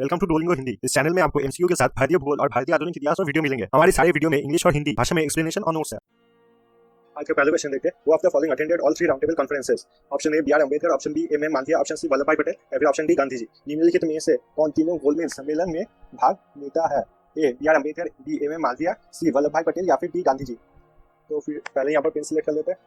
Welcome to Duolingo Hindi. इस channel में आपको एमसीक्यू के साथ भारतीय भूगोल और भारतीय आधुनिक इतिहास और वीडियो मिलेंगे। हमारे सारे वीडियो में इंग्लिश और हिंदी भाषा में एक्सप्लेनेशन और नोट्स है। आज का पहला क्वेश्चन देखते हैं। Who of the following attended all three round table conferences? Option A B R. Ambedkar, option B M M. Malviya, option C Vallabh भाई पटेल या फिर ऑप्शन डी गांधी जी। निम्नलिखित में से कौन तीनों गोलमेज सम्मेलन में भाग लेता है? A B R. Ambedkar, B M M. Malviya, C Vallabh भाई पटेल या फिर डी गांधी जी। तो फिर पहले यहाँ पर पेन सिलेक्ट कर लेते हैं।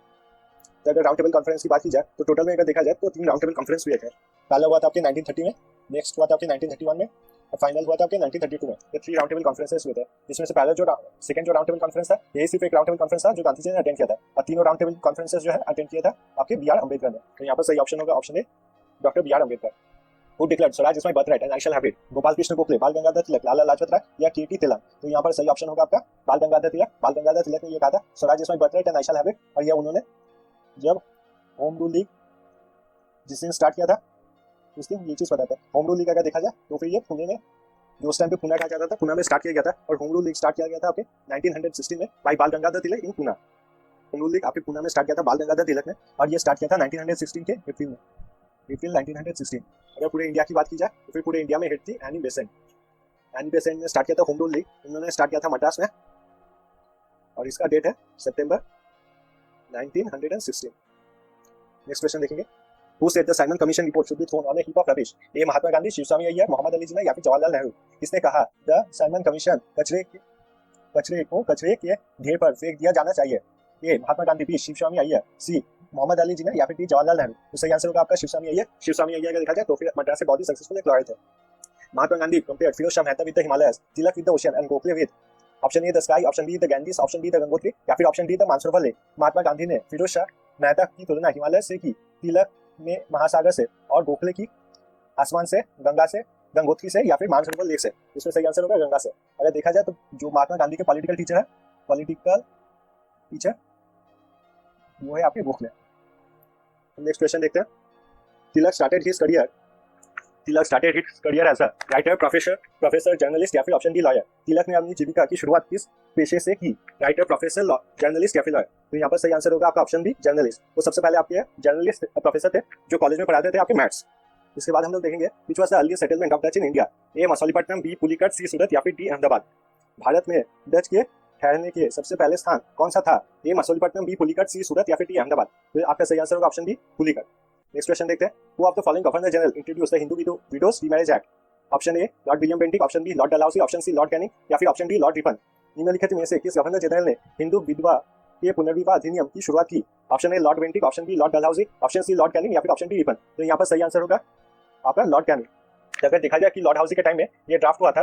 तो अगर राउंड टेबल कॉन्फ्रेंस की बात की जाए तो टोटल में अगर देखा जाए तो 3 राउंड टेबल कॉन्फ्रेंस हुए थे। पहला हुआ था आपके 1930 में, नेक्स्ट हुआ था आपके 1931 में और फाइनल हुआ था आपके 1932 में। ये 3 राउंड टेबल कॉन्फ्रेंसेस हुए थे, जिसमें से पहला जो सेकंड जो राउंड टेबल कॉन्फ्रेंस था, यही सिर्फ एक राउंड टेबल कॉन्फ्रेंस था जो गांधी जी ने अटेंड किया था, और तीनों राउंड टेबल कॉन्फ्रेंसेस जो है अटेंड किया था आपके बी.आर. अम्बेडकर ने। तो यहाँ पर सही ऑप्शन होगा option A, doctor B R. Ambedkar. Who declared Swaraj is my birthright and I shall have it? Gopal Krishna Gokhale, Bal Gangadhar तिलक, लाला लाजपत राय या के.टी. तिलक? तो यहाँ पर सही ऑप्शन होगा आपका बाल गंगाधर तिलक। बाल गंगाधर तिलक ने ये कहा था Swaraj is my birthright and I shall have it, और ये उन्होंने जब होम रूल लीग जिस दिन स्टार्ट किया था उस दिन ये चीज पता था। होम रूल लीग अगर देखा जाए तो फिर ये पुणे में, जो उस टाइम पे पुणे कहा जाता था, पुणे में स्टार्ट किया गया था, और होम रूल लीग स्टार्ट किया गया था आपके 1916 में बाय बाल गंगाधर तिलक इन पुणे। होम रूल लीग आपके पुणे में स्टार्ट किया था बाल गंगाधर तिलक ने, और ये स्टार्ट किया था 1916 के अप्रैल में, अप्रैल 1916। अगर पूरे इंडिया की बात की जाए तो फिर पूरे इंडिया में हेड थी एनी बेसेंट। एनी बेसेंट ने स्टार्ट किया था होम रूल लीग, उन्होंने स्टार्ट किया था मद्रास में, और इसका डेट है सितंबर 1916। नेक्स्ट क्वेश्चन देखेंगे। Who said the Simon Commission report should be thrown on a heap of rubbish? ए महात्मा गांधी, शिवस्वामी अय्यर, मोहम्मद अली जिन्ना या फिर जवाहरलाल नेहरू? किसने कहा द साइमन कमीशन कचरे को कचरे के ढेर पर फेंक दिया जाना चाहिए? ए महात्मा गांधी, बी शिवस्वामी अय्यर, सी मोहम्मद अली जिन्ना या फिर डी जवाहरलाल नेहरू? तो सही आंसर होगा आपका शिवस्वामी अय्यर। शिवस्वामी अय्यर का देखा जाए तो फिर मद्रास से बहुत ही सक्सेसफुल एक लॉयर थे। Mahatma Gandhi compared Firoz Shah Mehta with the Himalayas, Tilak with the ocean and Gokhale with? Option A the sky, option B the Ganges, option B the Gangotri या फिर option D the Mansarovar lake? Mahatma Gandhi ने फिरोज शाह मेहता की तुलना हिमालय से की, तिलक में महासागर से, और गोखले की आसमान से, गंगा से, गंगोत्री से या फिर मानसरोवर लेक से? इसमें सही आंसर होगा गंगा से। अगर देखा जाए तो जो महात्मा गांधी के पॉलिटिकल टीचर वो है आपके गोखले। नेक्स्ट क्वेश्चन देखते हैं। Tilak started his career as a writer, professor, journalist या फिर ऑप्शन डी लॉयर? तिलक ने अपनी जीविका की शुरुआत किस पेशे से की? राइटर, प्रोफेसर, जर्नलिस्ट या फिर लॉयर? तो यहाँ पर सही आंसर होगा आपका ऑप्शन बी जर्नलिस्ट। वो सबसे पहले आपके जर्नलिस्ट प्रोफेसर थे जो कॉलेज में पढ़ाते थे आपके मैथ्स। इसके बाद हम लोग देखेंगे which was the earliest settlement of Dutch in India? A Machilipatnam, B Pulicat, C Surat या फिर डी अहमदाबाद? भारत में डच के ठहरने के सबसे पहले स्थान कौन सा था? A Machilipatnam, B Pulicat, C Surat या फिर डी अहमदाबाद? तो आपका सही आंसर होगा option D Pulicat. Next question देखते हैं। Who of the following governor general introduced the Hindu widows remarriage act? Option A lord William Bentinck, option B lord Dalhousie, option C Lord Canning या फिर ऑप्शन डी लॉर्ड रिपन? निम्नलिखित में से किस governor general ने हिंदू विधवा के पुनर्विवाह अधिनियम की शुरुआत की? Option A lord Bentinck, option B lord Dalhousie, option C Lord Canning या फिर ऑप्शन डी रिपन? तो यहाँ पर सही आंसर होगा आपका लॉर्ड कैनिंग। अगर देखा जाए कि लॉर्ड हाउसी के टाइम में ये ड्राफ्ट हुआ था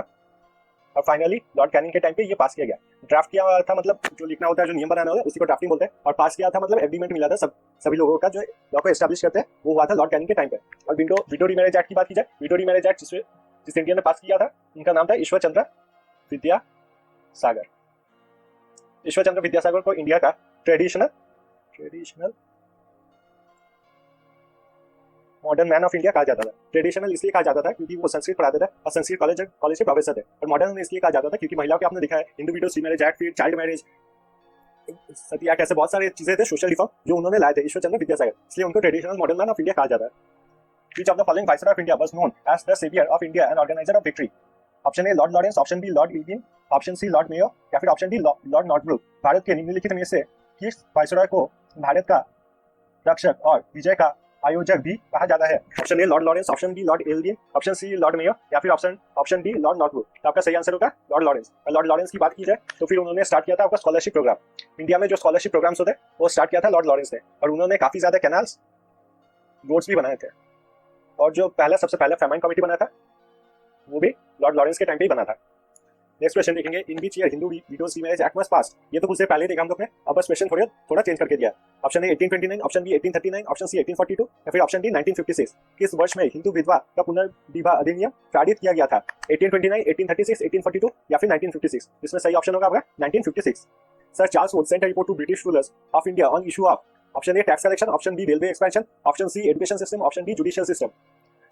और फाइनली लॉर्ड कैनिंग के टाइम पे ये पास किया गया। ड्राफ्ट किया था मतलब जो लिखना होता है, जो नियम बनाना होता है, उसी को ड्राफ्टिंग बोलते हैं, और पास किया था मतलब एग्रीमेंट मिला था सभी लोगों का जो लॉ को एस्टैब्लिश करते हैं, वो हुआ था लॉर्ड कैनिंग के टाइम पे। और विडो रीमैरिज एक्ट की बात की जाए, विडो रीमैरिज एक्ट जिस इंडिया ने पास किया था, उनका नाम था ईश्वर चंद्र विद्यासागर को इंडिया का traditional modern man of India कहा जाता था। ट्रेडिशनल इसलिए कहा जाता था क्योंकि वो संस्कृत पढ़ाते थे और संस्कृत कॉलेज के प्रोफेसर थे, और मॉडर्न इसलिए कहा जाता था क्योंकि महिलाओं के आपने देखा है हिंदू विडोज रीमैरिज एक्ट, फिर चाइल्ड मैरिज, सती एक्ट, ऐसे बहुत सारे चीजें थे सोशल रिफॉर्म जो उन्होंने लाए थे ईश्वर चंद्र विद्यासागर, इसलिए उनको traditional modern man of India कहा जाता है। Which of the following viceroy of India was known as the savior of India and organizer of victory? Option A lord Lawrence, option B lord Irwin, option C lord Mayo या फिर option D lord Northbrook? Bharat के निम्नलिखित में से किस viceroy को भारत का रक्षक और विजय का आयोजक भी कहा जाता है? Option A lord Lawrence, option B lord Irwin, option C lord Mayo या फिर ऑप्शन डी लॉर्ड नॉर्थब्रुक? तो आपका सही आंसर होगा लॉर्ड लॉरेंस। और लॉर्ड लॉरेंस की बात की जाए तो फिर उन्होंने स्टार्ट किया था आपका स्कॉलरशिप प्रोग्राम। इंडिया में जो स्कॉलरशिप प्रोग्राम्स होते हैं वो स्टार्ट किया था लॉर्ड लॉरेंस ने, और उन्होंने काफी ज्यादा कैनाल्स, रोड्स भी बनाए थे, और जो सबसे पहला फेमाइन कमेटी बना था वो भी लॉर्ड लॉरेंस के टाइम पे ही बना था। नेक्स्ट क्वेश्चन देखेंगे। In which year Hindu widows remarriage act was passed? ये तो कुछ देर पहले देखा हम लोग ने, अब बस क्वेश्चन थोड़ा चेंज करके दिया। Option A 1829, option B 1839, option C 1842 या फिर ऑप्शन डी 1956? किस वर्ष में हिंदू विधवा का पुनर्विवाह अधिनियम पारित किया गया था? 1829, 1836, 1842 या फिर 1956? इसमें सही ऑप्शन होगा आपका 1956। Sir Charles Wood sent a report to British rulers of India on issue of? Option A tax collection, option B railway expansion, option C education system, option D judicial system?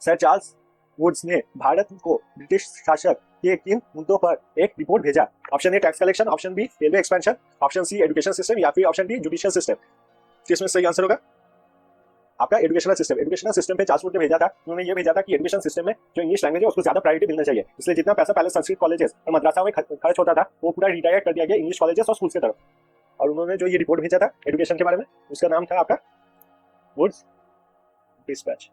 Sir Charles Woods ने भारत को British शासक के किन मुद्दों पर एक report भेजा? Option A tax collection, option B railway expansion, option C education system या फिर ऑप्शन डी जुडिशियल सिस्टम? इसमें सही आंसर होगा आपका एजुकेशनल सिस्टम पे जासूस ने भेजा था। उन्होंने ये भेजा था कि एजुकेशन सिस्टम में जो इंग्लिश लैंग्वेज है उसको ज्यादा प्रायोरिटी मिलना चाहिए, इसलिए जितना पैसा पहले संस्कृत कॉलेजेस और मद्रासा में खर्च होता था वो पूरा रिडायरेक्ट कर दिया गया इंग्लिश कॉलेजेस और स्कूल्स की तरफ। और उन्होंने जो ये रिपोर्ट भेजा था एजुकेशन के बारे में उसका नाम था आपका वुड्स डिस्पैच।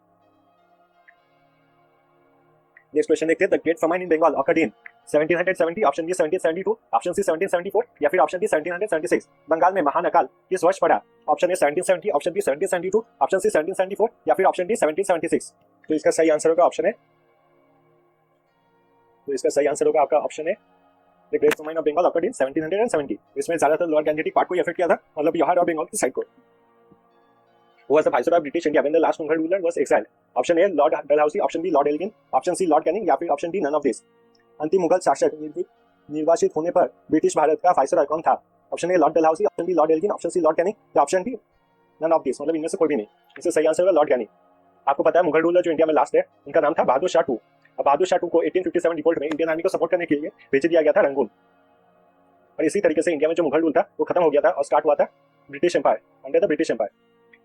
नेक्स्ट क्वेश्चन देखते हैं, the great famine in Bengal occurred in 1770, option B 1772, option C 1774 या फिर ऑप्शन डी 1776। बंगाल में महान अकाल किस वर्ष पड़ा? Option A 1770, option B 1772, option C 1774 या फिर ऑप्शन डी 1776। तो इसका सही आंसर होगा ऑप्शन आपका option A, the great famine of Bengal occurred in 1770। इसमें ज्यादातर लोअर गैंजेटिक पार्ट को इफेक्ट किया था, मतलब बिहार और बंगाल की साइड को। Who was the viceroy of British India when the last Mughal ruler was exiled? Option A Lord Dalhousie, option B Lord Elgin, option C Lord Canning या फिर option D none of this. अंतिम मुगल शासक निर्वाचित होने पर British Bharat का viceroy कौन था? Option A Lord Dalhousie, option B Lord Elgin, option C Lord Canning या option D none of this, मतलब इनमें से कोई भी नहीं। इससे सही आंसर होगा लॉर्ड कैनिंग। आपको पता है मुगल रूलर जो इंडिया में लास्ट है उनका नाम था बहादुर शाह टू। अब बहादुर शाह टू को 1857 रिवोल्ट में इंडियन आर्मी को सपोर्ट करने के लिए भेज दिया गया था रंगून। और इसी तरीके से इंडिया में जो मुगल रूल था वो खत्म हो गया था और स्टार्ट हुआ था British empire, under the British empire.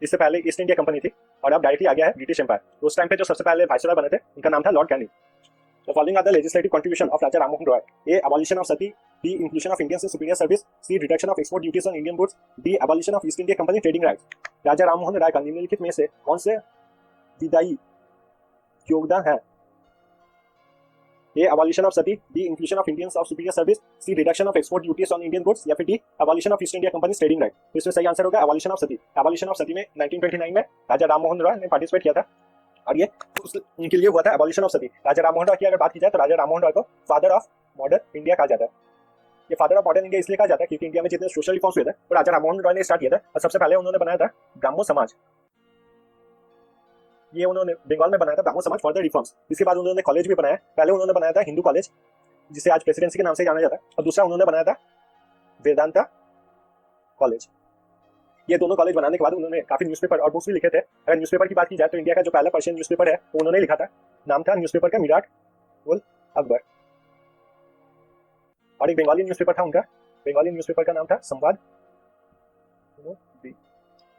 इससे पहले ईस्ट इंडिया कंपनी थी और अब डायरेक्टली आ गया है ब्रिटिश एम्पायर। तो उस टाइम पे जो सबसे पहले वाइसरॉय बने थे उनका नाम था Lord Canning. The following are the legislative contribution of Raja Ram Mohan Roy: A. Abolition of sati, B. Inclusion of Indians in superior service, C. Reduction of export duties on Indian goods, D. Abolition of East India Company trading rights। राजा राम मोहन राय का निम्नलिखित में से कौन से विधायी योगदान है? A. Abolition of sati, B. Inclusion of Indians of superior service, C. Reduction of export duties on Indian goods या फिर D. Abolition of East India Company's trading right। तो इसमें सही आंसर होगा Abolition of sati। Abolition of sati में 1929 में राजा राम मोहन रॉय ने participate किया था और ये उनके लिए हुआ था एबॉलिशन ऑफ सती। राजा राम मोहन रॉय की अगर बात की जाए तो राजा राम मोहन रॉय को फादर ऑफ मॉडर्न इंडिया कहा जाता है। ये फादर ऑफ मॉडर्न इंडिया इसलिए कहा जाता है क्योंकि इंडिया में जितने सोशल रिफॉर्म्स हुए थे वो राजा राम मोहन रॉय ने स्टार्ट किया था और सबसे पहले उन्होंने बनाया था ब्राह्मो समाज। ये उन्होंने बंगाल में बनाया था ब्राह्मो समाज फॉर द रिफॉर्म्स। इसके बाद उन्होंने कॉलेज भी बनाया। पहले उन्होंने बनाया था हिंदू कॉलेज जिसे आज प्रेसिडेंसी के नाम से जाना जाता है और दूसरा उन्होंने बनाया था वेदांता कॉलेज। ये दोनों कॉलेज बनाने के बाद उन्होंने काफी न्यूज़पेपर और बुक्स भी लिखे थे। अगर न्यूज़पेपर की बात की जाए तो इंडिया का जो पहला पर्शियन न्यूज़पेपर है वो उन्होंने लिखा था, नाम था न्यूज़पेपर का मिराट उल अकबर। और एक बंगाली न्यूज़पेपर था उनका, बंगाली न्यूज़पेपर का नाम था संवाद।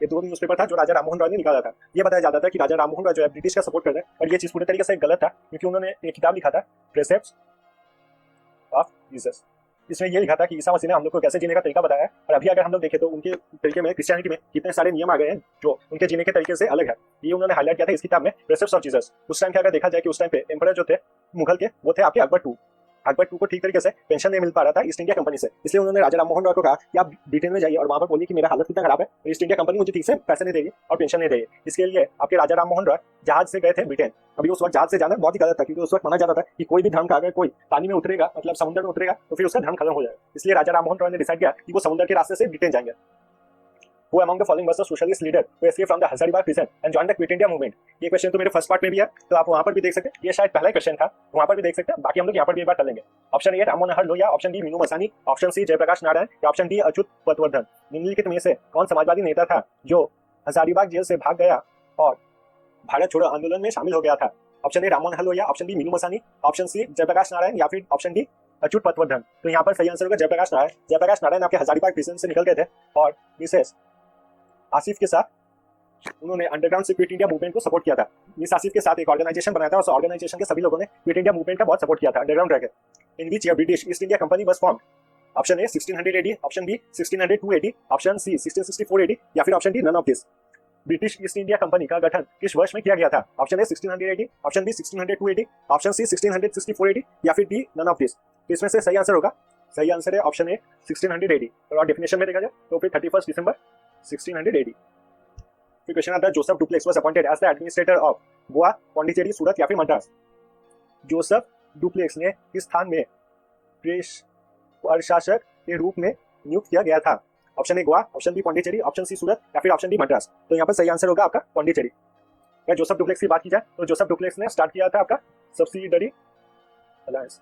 ये दो न्यूज़पेपर था जो राजा राम मोहन रॉय ने निकाला था। ये बताया जाता था कि राजा राम मोहन रॉय जो है ब्रिटिश का सपोर्ट कर रहे हैं और ये चीज पूरी तरीके से गलत था क्योंकि उन्होंने एक किताब लिखा था प्रेसेप्ट्स ऑफ जीसस। इसमें ये लिखा था कि ईसा मसीह ने हम लोग को कैसे जीने का तरीका बताया है। और अभी अगर हम लोग देखें तो उनके तरीके में क्रिश्चियनिटी में कितने सारे नियम आ गए हैं जो उनके जीने के तरीके से अलग है। ये उन्होंने हाईलाइट किया था इस किताब में प्रेसेप्ट्स ऑफ जीसस। उस टाइम पे अगर देखा जाए कि उस टाइम पे एम्परर जो थे मुगल के वो थे आपके अकबर टू। अकबर टू को ठीक तरीके से पेंशन नहीं मिल पा रहा था ईस्ट इंडिया कंपनी से, इसलिए उन्होंने राजा राम मोहन रॉय को कहा कि आप ब्रिटेन में जाइए और वहां पर बोलिए कि मेरा हालत कितना खराब है, ईस्ट इंडिया कंपनी मुझे ठीक से पैसे नहीं देगी और पेंशन नहीं देगी। इसके लिए आपके राजा राम मोहन रॉय जहाज से गए थे ब्रिटेन। अभी उस वक्त जहाज से जाना बहुत ही गलत था क्योंकि उस वक्त माना जाता था कि कोई भी धर्म का अगर कोई पानी में उतरेगा मतलब समुद्र में उतरेगा तो फिर उसका धर्म खत्म हो जाएगा। इसलिए राजा राम मोहन रॉय ने डिसाइड किया कि वो समुद्र के रास्ते से ब्रिटेन जाएंगे। Who among the following was the socialist leader who escaped from the Hazaribagh prison and joined the Quit India movement? ये क्वेश्चन तो मेरे फर्स्ट पार्ट में भी है तो आप वहां पर भी देख सकते हैं। ये शायद पहला क्वेश्चन था, वहां पर भी देख सकते हैं। बाकी हम लोग यहाँ पर भी एक बार कर लेंगे। Option A Ram Manohar Lohia, option B Minoo Masani, option C Jayaprakash Narayan या ऑप्शन डी अच्युत पटवर्धन। निम्नलिखित में से कौन समाजवादी नेता था जो हजारीबाग जेल से भाग गया और भारत छोड़ो आंदोलन में शामिल हो गया था? Option A Ram Manohar Lohia, option B Minoo Masani, option C Jayaprakash Narayan या फिर ऑप्शन डी अच्युत पटवर्धन। तो यहाँ पर सही आंसर होगा जयप्रकाश नारायण। जयप्रकाश नारायण आपके हजारीबाग प्रिजन से निकल गए थे और विशेष आसिफ के साथ उन्होंने अंडरग्राउंड से क्विट इंडिया मूवमेंट को सपोर्ट किया था। मिस आसिफ के साथ एक ऑर्गेनाइजेशन बनाया था और उस ऑर्गेनाइजेशन के सभी लोगों ने क्विट इंडिया मूवमेंट का बहुत सपोर्ट किया था अंडरग्राउंड रहकर। In which year British East India Company was formed? Option A 1600 AD, option B 1602 AD, option C 1664 AD या फिर option D none of this. British East India Company का गठन किस वर्ष में किया गया था? Option A 1600 AD, option B 1602 AD, option C 1664 AD या फिर डी नन ऑफ दिस। तो इसमें से सही आंसर होगा, सही आंसर है ऑप्शन ए 1600 AD। और डेफिनेशन में देखा जाए तो फिर 31 दिसंबर 1600 AD। फिर क्वेश्चन आता है Joseph Dupleix was appointed as the administrator of Goa, Pondicherry, Surat या फिर मद्रास। जोसेफ डुप्लेक्स ने किस स्थान में प्रशासक के रूप में नियुक्त किया गया था? Option A Goa, option B Pondicherry, option C Surat या फिर ऑप्शन डी मद्रास। तो यहाँ पर सही आंसर होगा आपका पौंडीचेरी। अगर जोसेफ डुप्लेक्स की बात की जाए तो जोसेफ डुप्लेक्स ने स्टार्ट किया था आपका सब्सिडरी अलायंस।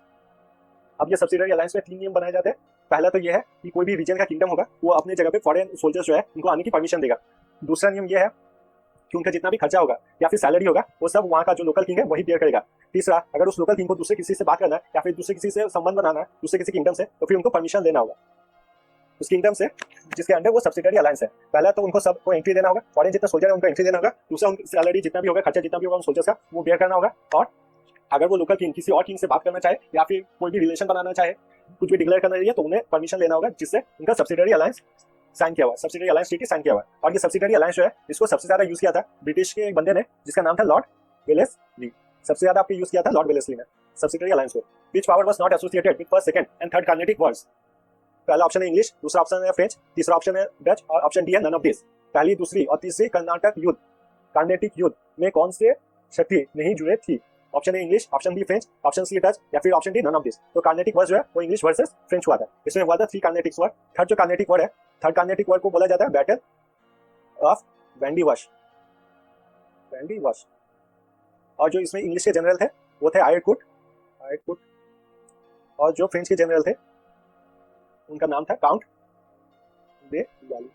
अब ये सब्सिडरी अलायंस में 3 नियम बनाए जाते हैं। पहला तो ये है कि कोई भी रीजन का किंगडम होगा वो अपने जगह पे फॉरेन सोल्जर्स जो है उनको आने की परमिशन देगा। दूसरा नियम ये है कि उनका जितना भी खर्चा होगा या फिर सैलरी होगा वो सब वहाँ का जो लोकल किंग है वही बेयर करेगा। तीसरा, अगर उस लोकल किंग को दूसरे किसी से बात करना है या फिर दूसरे किसी से संबंध बनाना है दूसरे किसी किंगडम से तो फिर उनको परमिशन लेना होगा। उस किंगडम से जिसके अंडर वो सब्सिडरी अलायंस है। पहला तो उनको सबको एंट्री देना होगा, फॉरेन जितने सोल्जर है उनको एंट्री देना होगा। दूसरा उनकी सैलरी जितना भी होगा, खर्चा जितना भी होगा उन सोल्जर्स का वो बेयर करना होगा। और अगर वो लोकल किंग किसी और किंग से बात करना चाहे या फिर कोई भी रिलेशन बनाना चाहे, कुछ भी डिक्लेयर करना चाहिए, तो उन्हें परमिशन लेना होगा, जिससे उनका सब्सिडरी अलायंस साइन किया हुआ, सब्सिडरी अलायंस ट्रीटी साइन किया हुआ। और ये सब्सिडरी अलायंस जो है इसको सबसे ज्यादा यूज किया था ब्रिटिश के एक बंदे ने, जिसका नाम था लॉर्ड वेलेस्ली। सबसे ज्यादा आपको यूज किया था लॉर्ड वेलेस्ली ने सब्सिडरी अलायंस को। Which power was not associated with first, second and third Carnatic words. पहला ऑप्शन है इंग्लिश, दूसरा ऑप्शन है फ्रेंच, तीसरा ऑप्शन है डच और ऑप्शन डी है नन ऑफ दिस। पहली, दूसरी और तीसरी कर्नाटक युद्ध, कार्नेटिक युद्ध में कौन से शक्ति नहीं जुड़े थी? Option A English, option B French, option C Dutch या फिर option D none of this. तो कार्नेटिक वर्ड जो है वो इंग्लिश वर्सेस फ्रेंच हुआ था। इसमें हुआ था 3 कार्नेटिक वर्ड। थर्ड जो कार्नेटिक वर्ड है, थर्ड कार्नेटिक वर्ड को बोला जाता है बैटल ऑफ वेंडीवश। और जो इसमें इंग्लिश के जनरल थे वो थे आयरकुट। और जो फ्रेंच के जनरल थे उनका नाम था काउंट दे वाली।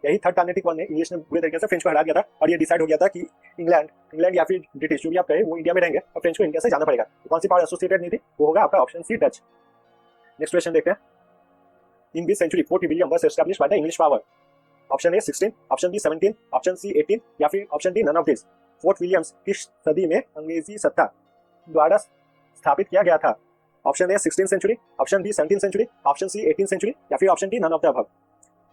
यही थर्ड कार्नेटिक वर्ड ने इंग्लिश ने पूरे तरीके से फ्रेंच को हरा दिया था। और ये डिसाइड हो गया था कि इंग्लैंड या फिर ब्रिटिश जो भी आप कहें वो इंडिया में रहेंगे और फ्रेंच को इंडिया से जाना पड़ेगा। तो कौन सी पावर एसोसिएटेड नहीं थी? वो होगा आपका option C Dutch. Next question देखते हैं। In this century Fort William was established by the English power. Option A 16, option B 17, option C 18 या फिर option D none of this. Fort Williams किस सदी में अंग्रेजी सत्ता द्वारा स्थापित किया गया था? Option A 16 century, option B 17 century, option C 18 century या फिर option D none of the above.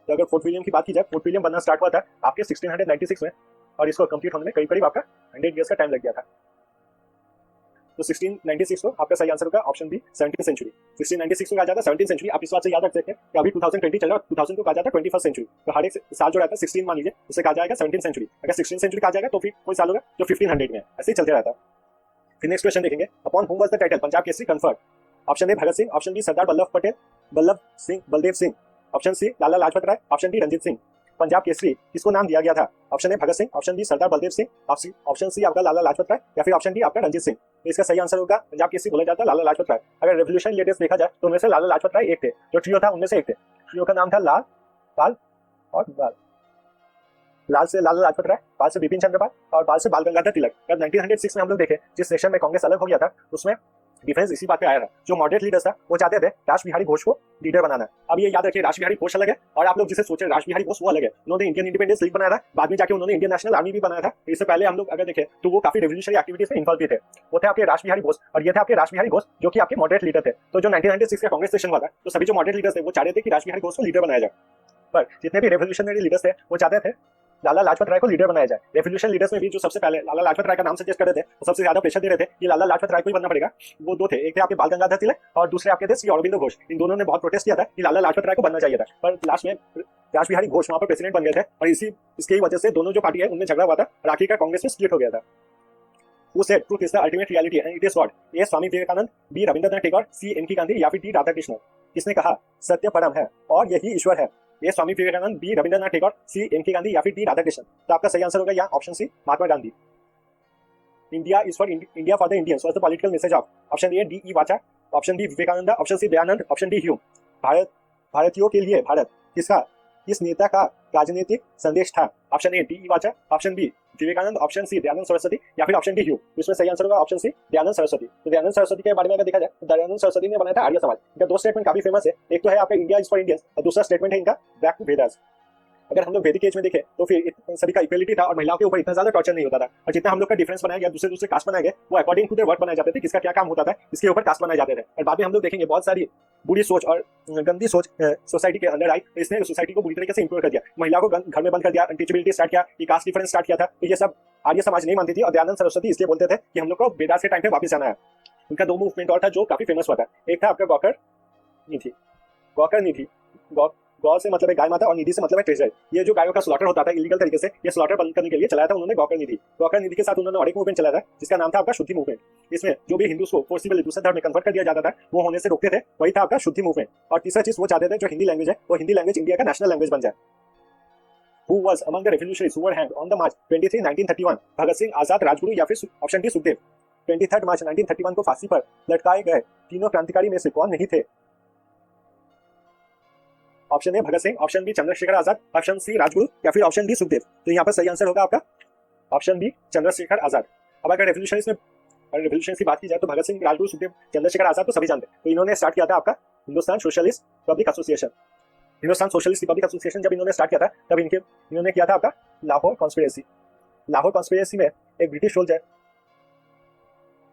तो अगर फोर्ट विलियम की बात की जाए, फोर्ट विलियम बनना स्टार्ट हुआ था आपके 1696 में और इसको कंप्लीट होने में करीब आपका 100 इयर्स का टाइम लग गया था। तो 1696 को आपका सही आंसर होगा ऑप्शन बी 17 सेंचुरी। 1696 को कहा जाता है 17 सेंचुरी। आप इस बात से याद रख सकते हैं कि अभी 2020 चल रहा है, 2000 को कहा जाता है 21st सेंचुरी। तो हर एक साल जो रहता है 16 मान लीजिए, उसे कहा जाएगा 17 सेंचुरी। अगर 16 सेंचुरी कहा जाएगा तो फिर कोई साल होगा जो 1500 में, ऐसे ही चलते रहता है। फिर नेक्स्ट क्वेश्चन देखेंगे। Upon whom was the title Punjab Kesari conferred? Option A Bhagat Singh, option B Sardar Baldev Singh, option C Lala Lajpat Rai, option D Ranjit Singh. Punjab Kesari किसको नाम दिया गया था? Option A Bhagat Singh, option B Sardar Baldev Singh, option C आपका लाला लाजपत राय या फिर ऑप्शन डी आपका रंजीत सिंह। तो इसका सही आंसर होगा पंजाब केसरी बोला जाता है लाला लाजपत राय। अगर रेवोल्यूशन लीडर्स देखा जाए तो उनमें से लाला लाजपत राय एक थे, जो ट्रियो था उनमें से एक थे। ट्रियो का नाम था लाल, पाल और बाल। लाल से लाला लाजपत राय, पाल से बिपिन चंद्र पाल और बाल से बाल गंगाधर तिलक। जब 1906 में हम लोग देखे जिस सेशन में कांग्रेस अलग हो गया था, उसमें डिफरेंस इसी बात पे आया था। जो मॉडरेट लीडर्स था वो चाहते थे राज बिहारी घोष को लीडर बनाना। अब ये याद रखिए, राज बिहारी घोष अलग है और आप लोग जिसे सोच रहे राज बिहारी घोष वो अलग है। उन्होंने इंडियन इंडिपेंडेंस लीग बनाया था, बाद में जाके उन्होंने इंडियन नेशनल आर्मी भी बनाया था। इससे पहले हम लोग अगर देखें तो वो काफी रेवोल्यूशनरी एक्टिविटीज में इन्वॉल्व भी थे। वो थे आपके राज बिहारी घोष और ये थे आपके राज बिहारी घोष जो कि आपके मॉडरेट लीडर थे। तो जो 1906 का कांग्रेस सेशन हुआ था, तो सभी जो मॉडरेट लीडर्स थे वो चाहते थे कि राज बिहारी घोष को लीडर बनाया जाए। पर जितने भी रेवोल्यूशनरी लीडर्स थे वो चाहते थे लाला लाजपत राय को लीडर बनाया जाए। रेवोल्यूशन लीडर्स में भी जो सबसे पहले लाला लाजपत राय का नाम सजेस्ट कर रहे थे, वो सबसे ज्यादा प्रेशर दे रहे थे कि लाला लाजपत राय को ही बनना पड़ेगा। वो दो थे, एक थे आपके बाल गंगाधर तिलक और दूसरे आपके थे श्री अरविंदो घोष। इन दोनों ने बहुत प्रोटेस्ट किया था कि लाला लाजपत राय को बनना चाहिए था, पर लास्ट में राज बिहारी घोष वहां पर प्रेसिडेंट बन गए थे और इसकी वजह से दोनों जो पार्टी है उनमें झगड़ा हुआ था और आखिर का कांग्रेस में स्प्लिट हो गया था। Who said truth is the ultimate reality and it is what? A. Swami Vivekananda, B. Rabindranath Tagore, C. N. Gandhi या फिर डी. राधाकृष्णन। किसने कहा सत्य परम है और यही ईश्वर है? ए. स्वामी Vivekananda, B. Rabindranath Tagore, C. N. Gandhi या फिर डी. राधाकृष्णन। तो आपका सही आंसर होगा यहाँ option C Mahatma Gandhi. India is for India for the Indians was the political message of. Option A D. E. Wacha, option B Vivekananda, option C Dayanand, option D. Hume. भारतीयों के लिए भारत किस नेता का राजनीतिक संदेश था? Option A D. E. Wacha, option B Vivekananda, option C Dayanand Saraswati या फिर ऑप्शन डी. ह्यूम। इसमें सही आंसर होगा ऑप्शन सी दयानंद सरस्वती। तो दयानंद सरस्वती के बारे में अगर देखा जाए तो दयानंद सरस्वती ने बनाया था आर्य समाज। इनका दो स्टेटमेंट काफी फेमस है, एक तो है आपका इंडिया इज फॉर इंडियंस और दूसरा स्टेटमेंट है इनका बैक टू वेदास। अगर हम लोग वैदिक एज में देखें तो फिर सभी का इक्वलिटी था और महिलाओं के ऊपर इतना ज्यादा टॉर्चर नहीं होता था। और जितना हम लोग का डिफरेंस बनाया गया, दूसरे कास्ट बनाए गए, वो अकॉर्डिंग टू देयर वर्क बनाए जाते थे, किसका क्या काम होता था इसके ऊपर कास्ट बनाए जाते थे। और बाद में हम लोग देखेंगे बहुत सारी बुरी सोच और गंदी सोच सोसाइटी के अंदर आई, तो इसने सोसाइटी को बुरी तरीके से इंप्रूव कर दिया। महिला को घर में बंद कर दिया, अनटीचेबिलिटी स्टार्ट किया, कास्ट डिफरेंस स्टार्ट किया था। तो ये सब आर्य समाज नहीं मानती थी और दयानंद सरस्वती इसलिए बोलते थे कि हम लोग को वेदास के टाइम पे वापस जाना है। उनका दो मूवमेंट और था जो काफी फेमस हुआ था। एक था आपका गौकर निधि। गौ से मतलब है गाय माता और निधि से मतलब है ट्रेजर। ये जो गायों का स्लॉटर होता था इलीगल तरीके से, ये स्लॉटर बंद करने के लिए चलाया था उन्होंने गौकर निधि के साथ उन्होंने और एक मूवमेंट चलाया था जिसका नाम था आपका शुद्धि मूवमेंट। इसमें जो भी हिंदू को फोर्सिबली दूसरे धर्म में कन्वर्ट कर दिया जाता था वो होने से रोकते थे, वही था आपका शुद्धि मूवमेंट। और तीसरा चीज वो चाहते थे जो हिंदी लैंग्वेज है वो हिंदी लैंग्वेज इंडिया का नेशनल लैंग्वेज बन जाए। Who was among the revolutionaries who were hanged on the March 23, 1931? Bhagat Singh, आजाद, राजगुरु या फिर ऑप्शन डी सुखदेव। 23 मार्च 1931 को फांसी पर लटकाए गए तीनों क्रांतिकारी में से कौन नहीं थे? Option A Bhagat Singh, option B Chandrashekhar Azad, option C Rajguru या फिर ऑप्शन डी सुखदेव। तो यहाँ पर सही आंसर होगा आपका ऑप्शन बी चंद्रशेखर आजाद। अब अगर रेवोल्यूशन की बात की जाए तो भगत सिंह, राजगुरु, सुखदेव, चंद्रशेखर आजाद तो सभी जानते हैं। तो इन्होंने स्टार्ट किया था आपका Hindustan socialist public association. Hindustan socialist Republic association जब इन्होंने स्टार्ट किया था तब इन्होंने किया था आपका लाहौर कॉन्स्पिरेसी। लाहौर कॉन्स्पिरेसी में एक ब्रिटिश सोल्जर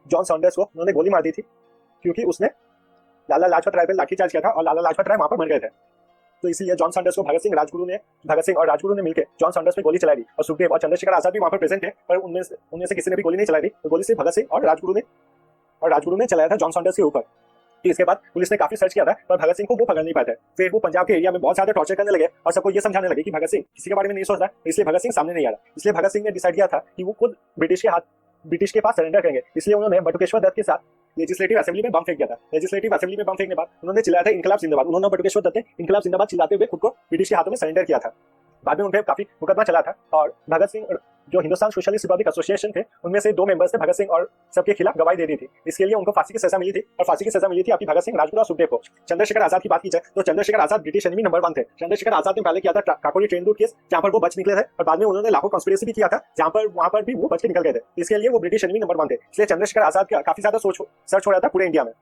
जॉन सॉन्डर्स को उन्होंने गोली मार दी थी क्योंकि उसने लाला लाजपत राय पर लाठीचार्ज किया था और लाला लाजपत राय वहां पर मर गए थे। तो इसलिए जॉन सॉन्डर्स को भगत सिंह और राजगुरु ने मिलकर जॉन सॉन्डर्स पे गोली चलाई दी और सुखदेव और चंद्रशेखर आजाद भी वहां पर प्रेजेंट थे, पर उनमें से किसी ने भी गोली नहीं चलाई दी। तो गोली सिर्फ भगत सिंह और राजगुरु ने चलाया था जॉन सॉन्डर्स के ऊपर। तो इसके बाद पुलिस ने काफी सर्च किया था पर भगत सिंह को वो पकड़ नहीं पाए थे। फिर वो पंजाब के एरिया में बहुत ज्यादा टॉर्चर करने लगे और सबको ये समझाने लगे कि भगत सिंह किसी के बारे में नहीं सोचता, इसलिए भगत सिंह सामने नहीं आ रहा। इसलिए भगत सिंह ने डिसाइड किया था कि वो खुद ब्रिटिश के पास सरेंडर करेंगे। इसलिए उन्होंने बटुकेश्वर दत्त के साथ लेजिस्लेटिव असेंबली में बम फेंक दिया था। लेजिस्लेटिव असेंबली में बम फेंकने बाद उन्होंने चिल्लाया था इनकलाब जिंदाबाद। उन्होंने बटुकेश्वर दत्त ने इनकलाब जिंदाबाद चिल्लाते हुए खुद को ब्रिटिश के हाथों में सरेंडर किया था। बाद में उन पर काफी मुकदमा चला था और भगत सिंह जो हिंदुस्तान सोशलिस्ट रिपब्लिक एसोसिएशन थे उनमें से 2 मेंबर्स ने भगत सिंह और सबके खिलाफ गवाही दे दी थी। इसके लिए उनको फांसी की सजा मिली थी और फांसी की सजा मिली थी आपकी भगत सिंह, राजगुरु और सुखदेव को। चंद्रशेखर आजाद की बात की जाए तो Chandrashekhar Azad British enemy number 1 थे। चंद्रशेखर आजाद ने पहले किया था काकोरी ट्रेन रूट केस जहां पर वो बच निकले थे और बाद में उन्होंने लाहौर कॉन्स्पिरेसी भी किया था जहां पर वहां पर भी वो बच के निकल गए थे। इसके लिए वो ब्रिटिश एनिमी नंबर 1 थे। इसलिए चंद्रशेखर आजाद का काफी ज्यादा सर्च हो रहा था पूरे इंडिया में।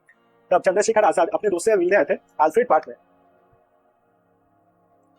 तब चंद्रशेखर आजाद अपने दोस्त से मिलने आए थे अल्फ्रेड पार्क में।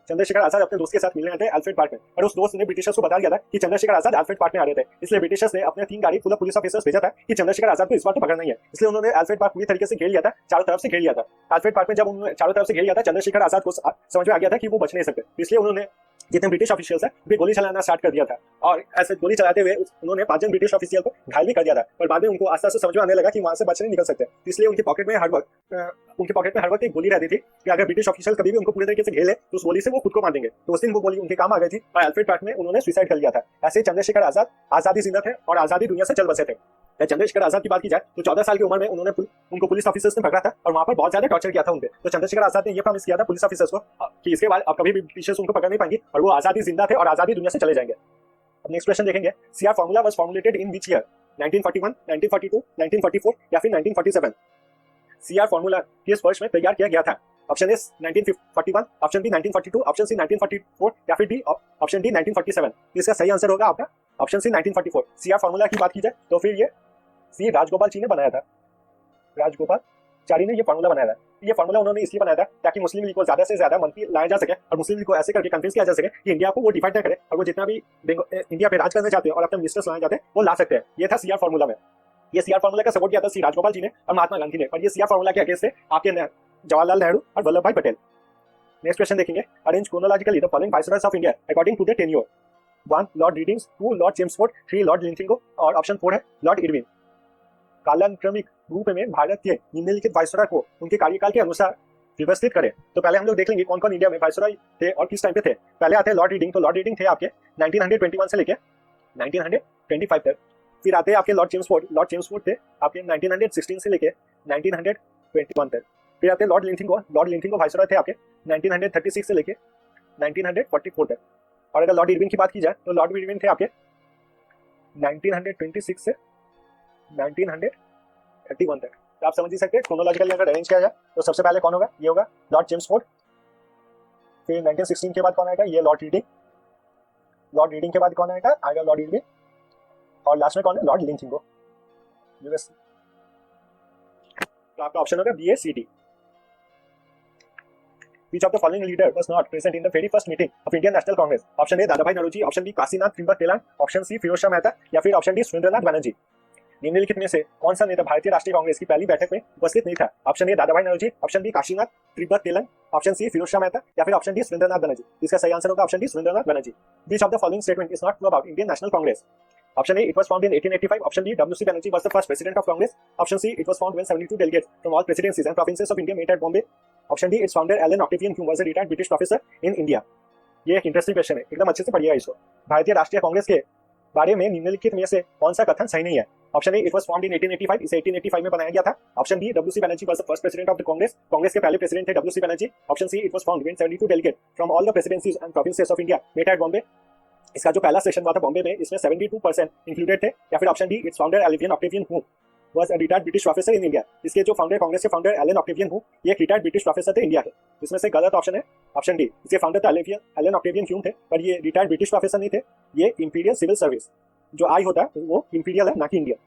चंद्रशेखर आजाद अपने दोस्त के साथ मिलने आए थे अल्फ्रेड पार्क में और उस दोस्त ने ब्रिटिशर्स को बता दिया था कि चंद्रशेखर आजाद अल्फ्रेड पार्क में आ रहे थे। इसलिए ब्रिटिशर्स ने अपने 3 गाड़ी फुल ऑफ पुलिस ऑफिसर्स भेजा था कि चंद्रशेखर आजाद को इस बार तो पकड़ना ही है। इसलिए उन्होंने अल्फ्रेड पार्क पूरी तरीके से घेर लिया था, चारों तरफ से घेर लिया था। अल्फ्रेड पार्क में जब उन्होंने चारों तरफ से घेर लिया था चंद्रशेखर आजाद को समझ में आ गया था कि वो बच नहीं सकते। इसलिए उन्होंने जितने ब्रिटिश ऑफिशियल्स है वे गोली चलाना स्टार्ट कर दिया था और ऐसे गोली चलाते हुए उन्होंने 5 जन ब्रिटिश ऑफिशियल को घायल भी कर दिया था। पर बाद में उनको आस्ते आस्ते समझ में आने लगा कि वहां से बच नहीं निकल सकते। इसलिए उनकी पॉकेट में हर वक्त एक गोली रहती थी कि अगर ब्रिटिश ऑफिशियल कभी भी उनको पूरी तरीके से घेर ले तो उस गोली से वो खुद को मार देंगे। तो उस दिन वो गोली उनके काम आ गई थी और अल्फ्रेड पार्क में उन्होंने सुसाइड कर लिया था। ऐसे चंद्रशेखर आजाद आजादी जिंदा थे और आजादी दुनिया से चल बसे थे। चंद्रशेखर आजाद की बात की जाए तो 14 साल की उम्र में उनको पुलिस ऑफिसर्स ने पकड़ा था और वहां पर बहुत ज्यादा टॉर्चर किया था उनपे। तो चंद्रशेखर आजाद ने ये प्रॉमिस किया था पुलिस ऑफिसर्स को कि इसके बाद अब कभी भी ब्रिटिशर्स उनको पकड़ नहीं पाएंगे और वो आजादी जिंदा थे और आजादी दुनिया से चले जाएंगे। अब नेक्स्ट क्वेश्चन देखेंगे, CR formula was formulated in which year? 1941, 1942, 1944 या फिर 1947? सीआर फार्मूला किस वर्ष में तैयार किया गया था? Option A 1941, option B 1942, option C 1944 या फिर ऑप्शन डी 1947। इसका सही आंसर होगा आपका ऑप्शन सी 1944। सीआर फार्मूला की बात की जाए तो फिर ये सी राजगोपाल ने बनाया था। राजगोपालाचारी ने ये फार्मूला बनाया था। ये फार्मूला उन्होंने इसलिए बनाया था ताकि मुस्लिम लीग को ज्यादा से ज्यादा मंत्री लाया जा सके और मुस्लिम लीग को ऐसे करके कन्विंस किया जा सके कि इंडिया को वो डिफाइड ना करे और वो जितना भी इंडिया पे राज करना चाहते हैं और अपने मिनिस्टर्स लाना चाहते हैं वो ला सकते हैं। ये था सीआर फार्मूला में। ये सीआर फार्मूला का सपोर्ट किया था सी राजगोपाल जी ने और महात्मा गांधी ने। और ये सीआर फार्मूला के अगेंस्ट थे आपके जवाहरलाल नेहरू और वल्लभ भाई पटेल। नेक्स्ट क्वेश्चन देखेंगे, arrange chronologically the following viceroys of India according to the tenure. 1 Lord Readings, 2 Lord Chelmsford, 3 Lord Linlithgow और ऑप्शन 4 है लॉर्ड इरविन। कालानुक्रमिक रूप में भारत के निम्नलिखित वाइसरॉय को उनके कार्यकाल के अनुसार व्यवस्थित करें। तो पहले हम लोग देख लेंगे कौन कौन इंडिया में वाइसरॉय थे और किस टाइम पे थे। पहले आते हैं लॉर्ड रीडिंग। तो लॉर्ड रीडिंग थे आपके 1921 से लेके 1925 तक। फिर आते हैं आपके लॉर्ड चेम्सफोर्ड थे आपके 1916 से लेके 1921 तक। फिर आते हैं लॉर्ड लिंथिंगो वाइसरॉय थे आपके 1936 से लेके 1944 तक। और अगर लॉर्ड इरविन की बात की जाए तो लॉर्ड इरविन थे आपके 1926 से 1931 तक। तो आप समझ ही सकते हैं क्रोनोलॉजिकली अगर अरेंज किया जाए तो सबसे पहले कौन होगा, ये होगा लॉर्ड चेम्सफोर्ड। फिर 1916 के बाद कौन आएगा, ये लॉर्ड रीडिंग के बाद कौन आएगा लॉर्ड इरविन। और लास्ट में कौन है, लॉर्ड लिंथिंगो। तो आपका ऑप्शन होगा B A C D. Which of the following leader was not present in the very first meeting of Indian National Congress? Option A Dadabhai Naoroji, option B Kashinath Tribhuvan Telang, option C Firoz Shah Mehta या फिर option D Surendranath Banerjee. निम्नलिखित में से कौन सा नेता भारतीय राष्ट्रीय कांग्रेस की पहली बैठक में उपस्थित नहीं था? Option A Dadabhai Naoroji, option B Kashinath Tribhuvan Telang, option C Firoz Shah Mehta या फिर ऑप्शन डी सुरेंद्रनाथ बनर्जी। इसका सही आंसर होगा option D Surendranath Banerjee. Which of the following statement is not true about Indian National Congress? Option A, it was formed in 1885. Option B, W.C. Banerjee was the first president of Congress. Option C, it was formed when 72 delegates from all presidencies and provinces of India met at Bombay. Option D, its founder Allen Octavian Hume was a retired British professor in India. ये एक interesting question है, एकदम अच्छे से पढ़िएगा इसको। भारतीय राष्ट्रीय कांग्रेस के बारे में निम्नलिखित में से कौन सा कथन सही नहीं है? Option A, it was formed in 1885, इसे 1885 में बनाया गया था। Option B, W.C. Banerjee was the first president of the Congress, Congress के पहले प्रेसिडेंट थे W.C. Banerjee। Option C, it was formed when 72 delegates from all the presidencies and provinces of India met at Bombay. इसका जो पहला session हुआ था बॉम्बे में, इसमें 72% इंक्लूडेड थे। या फिर option D, it's founder alien Octavian whom was a retired British professor in India. इसके जो फाउंडर, कांग्रेस के फाउंडर एलन ऑक्टेवियन हूम, ये एक रिटायर्ड ब्रिटिश प्रोफेसर थे इंडिया के। इसमें से गलत ऑप्शन है ऑप्शन डी, इसके फाउंडर तो एलन ऑक्टेवियन ह्यूम थे पर ये रिटायर्ड ब्रिटिश प्रोफेसर नहीं थे। ये इंपीरियल सिविल सर्विस जो आई होता है वो इंपीरियल है, ना कि इंडियन।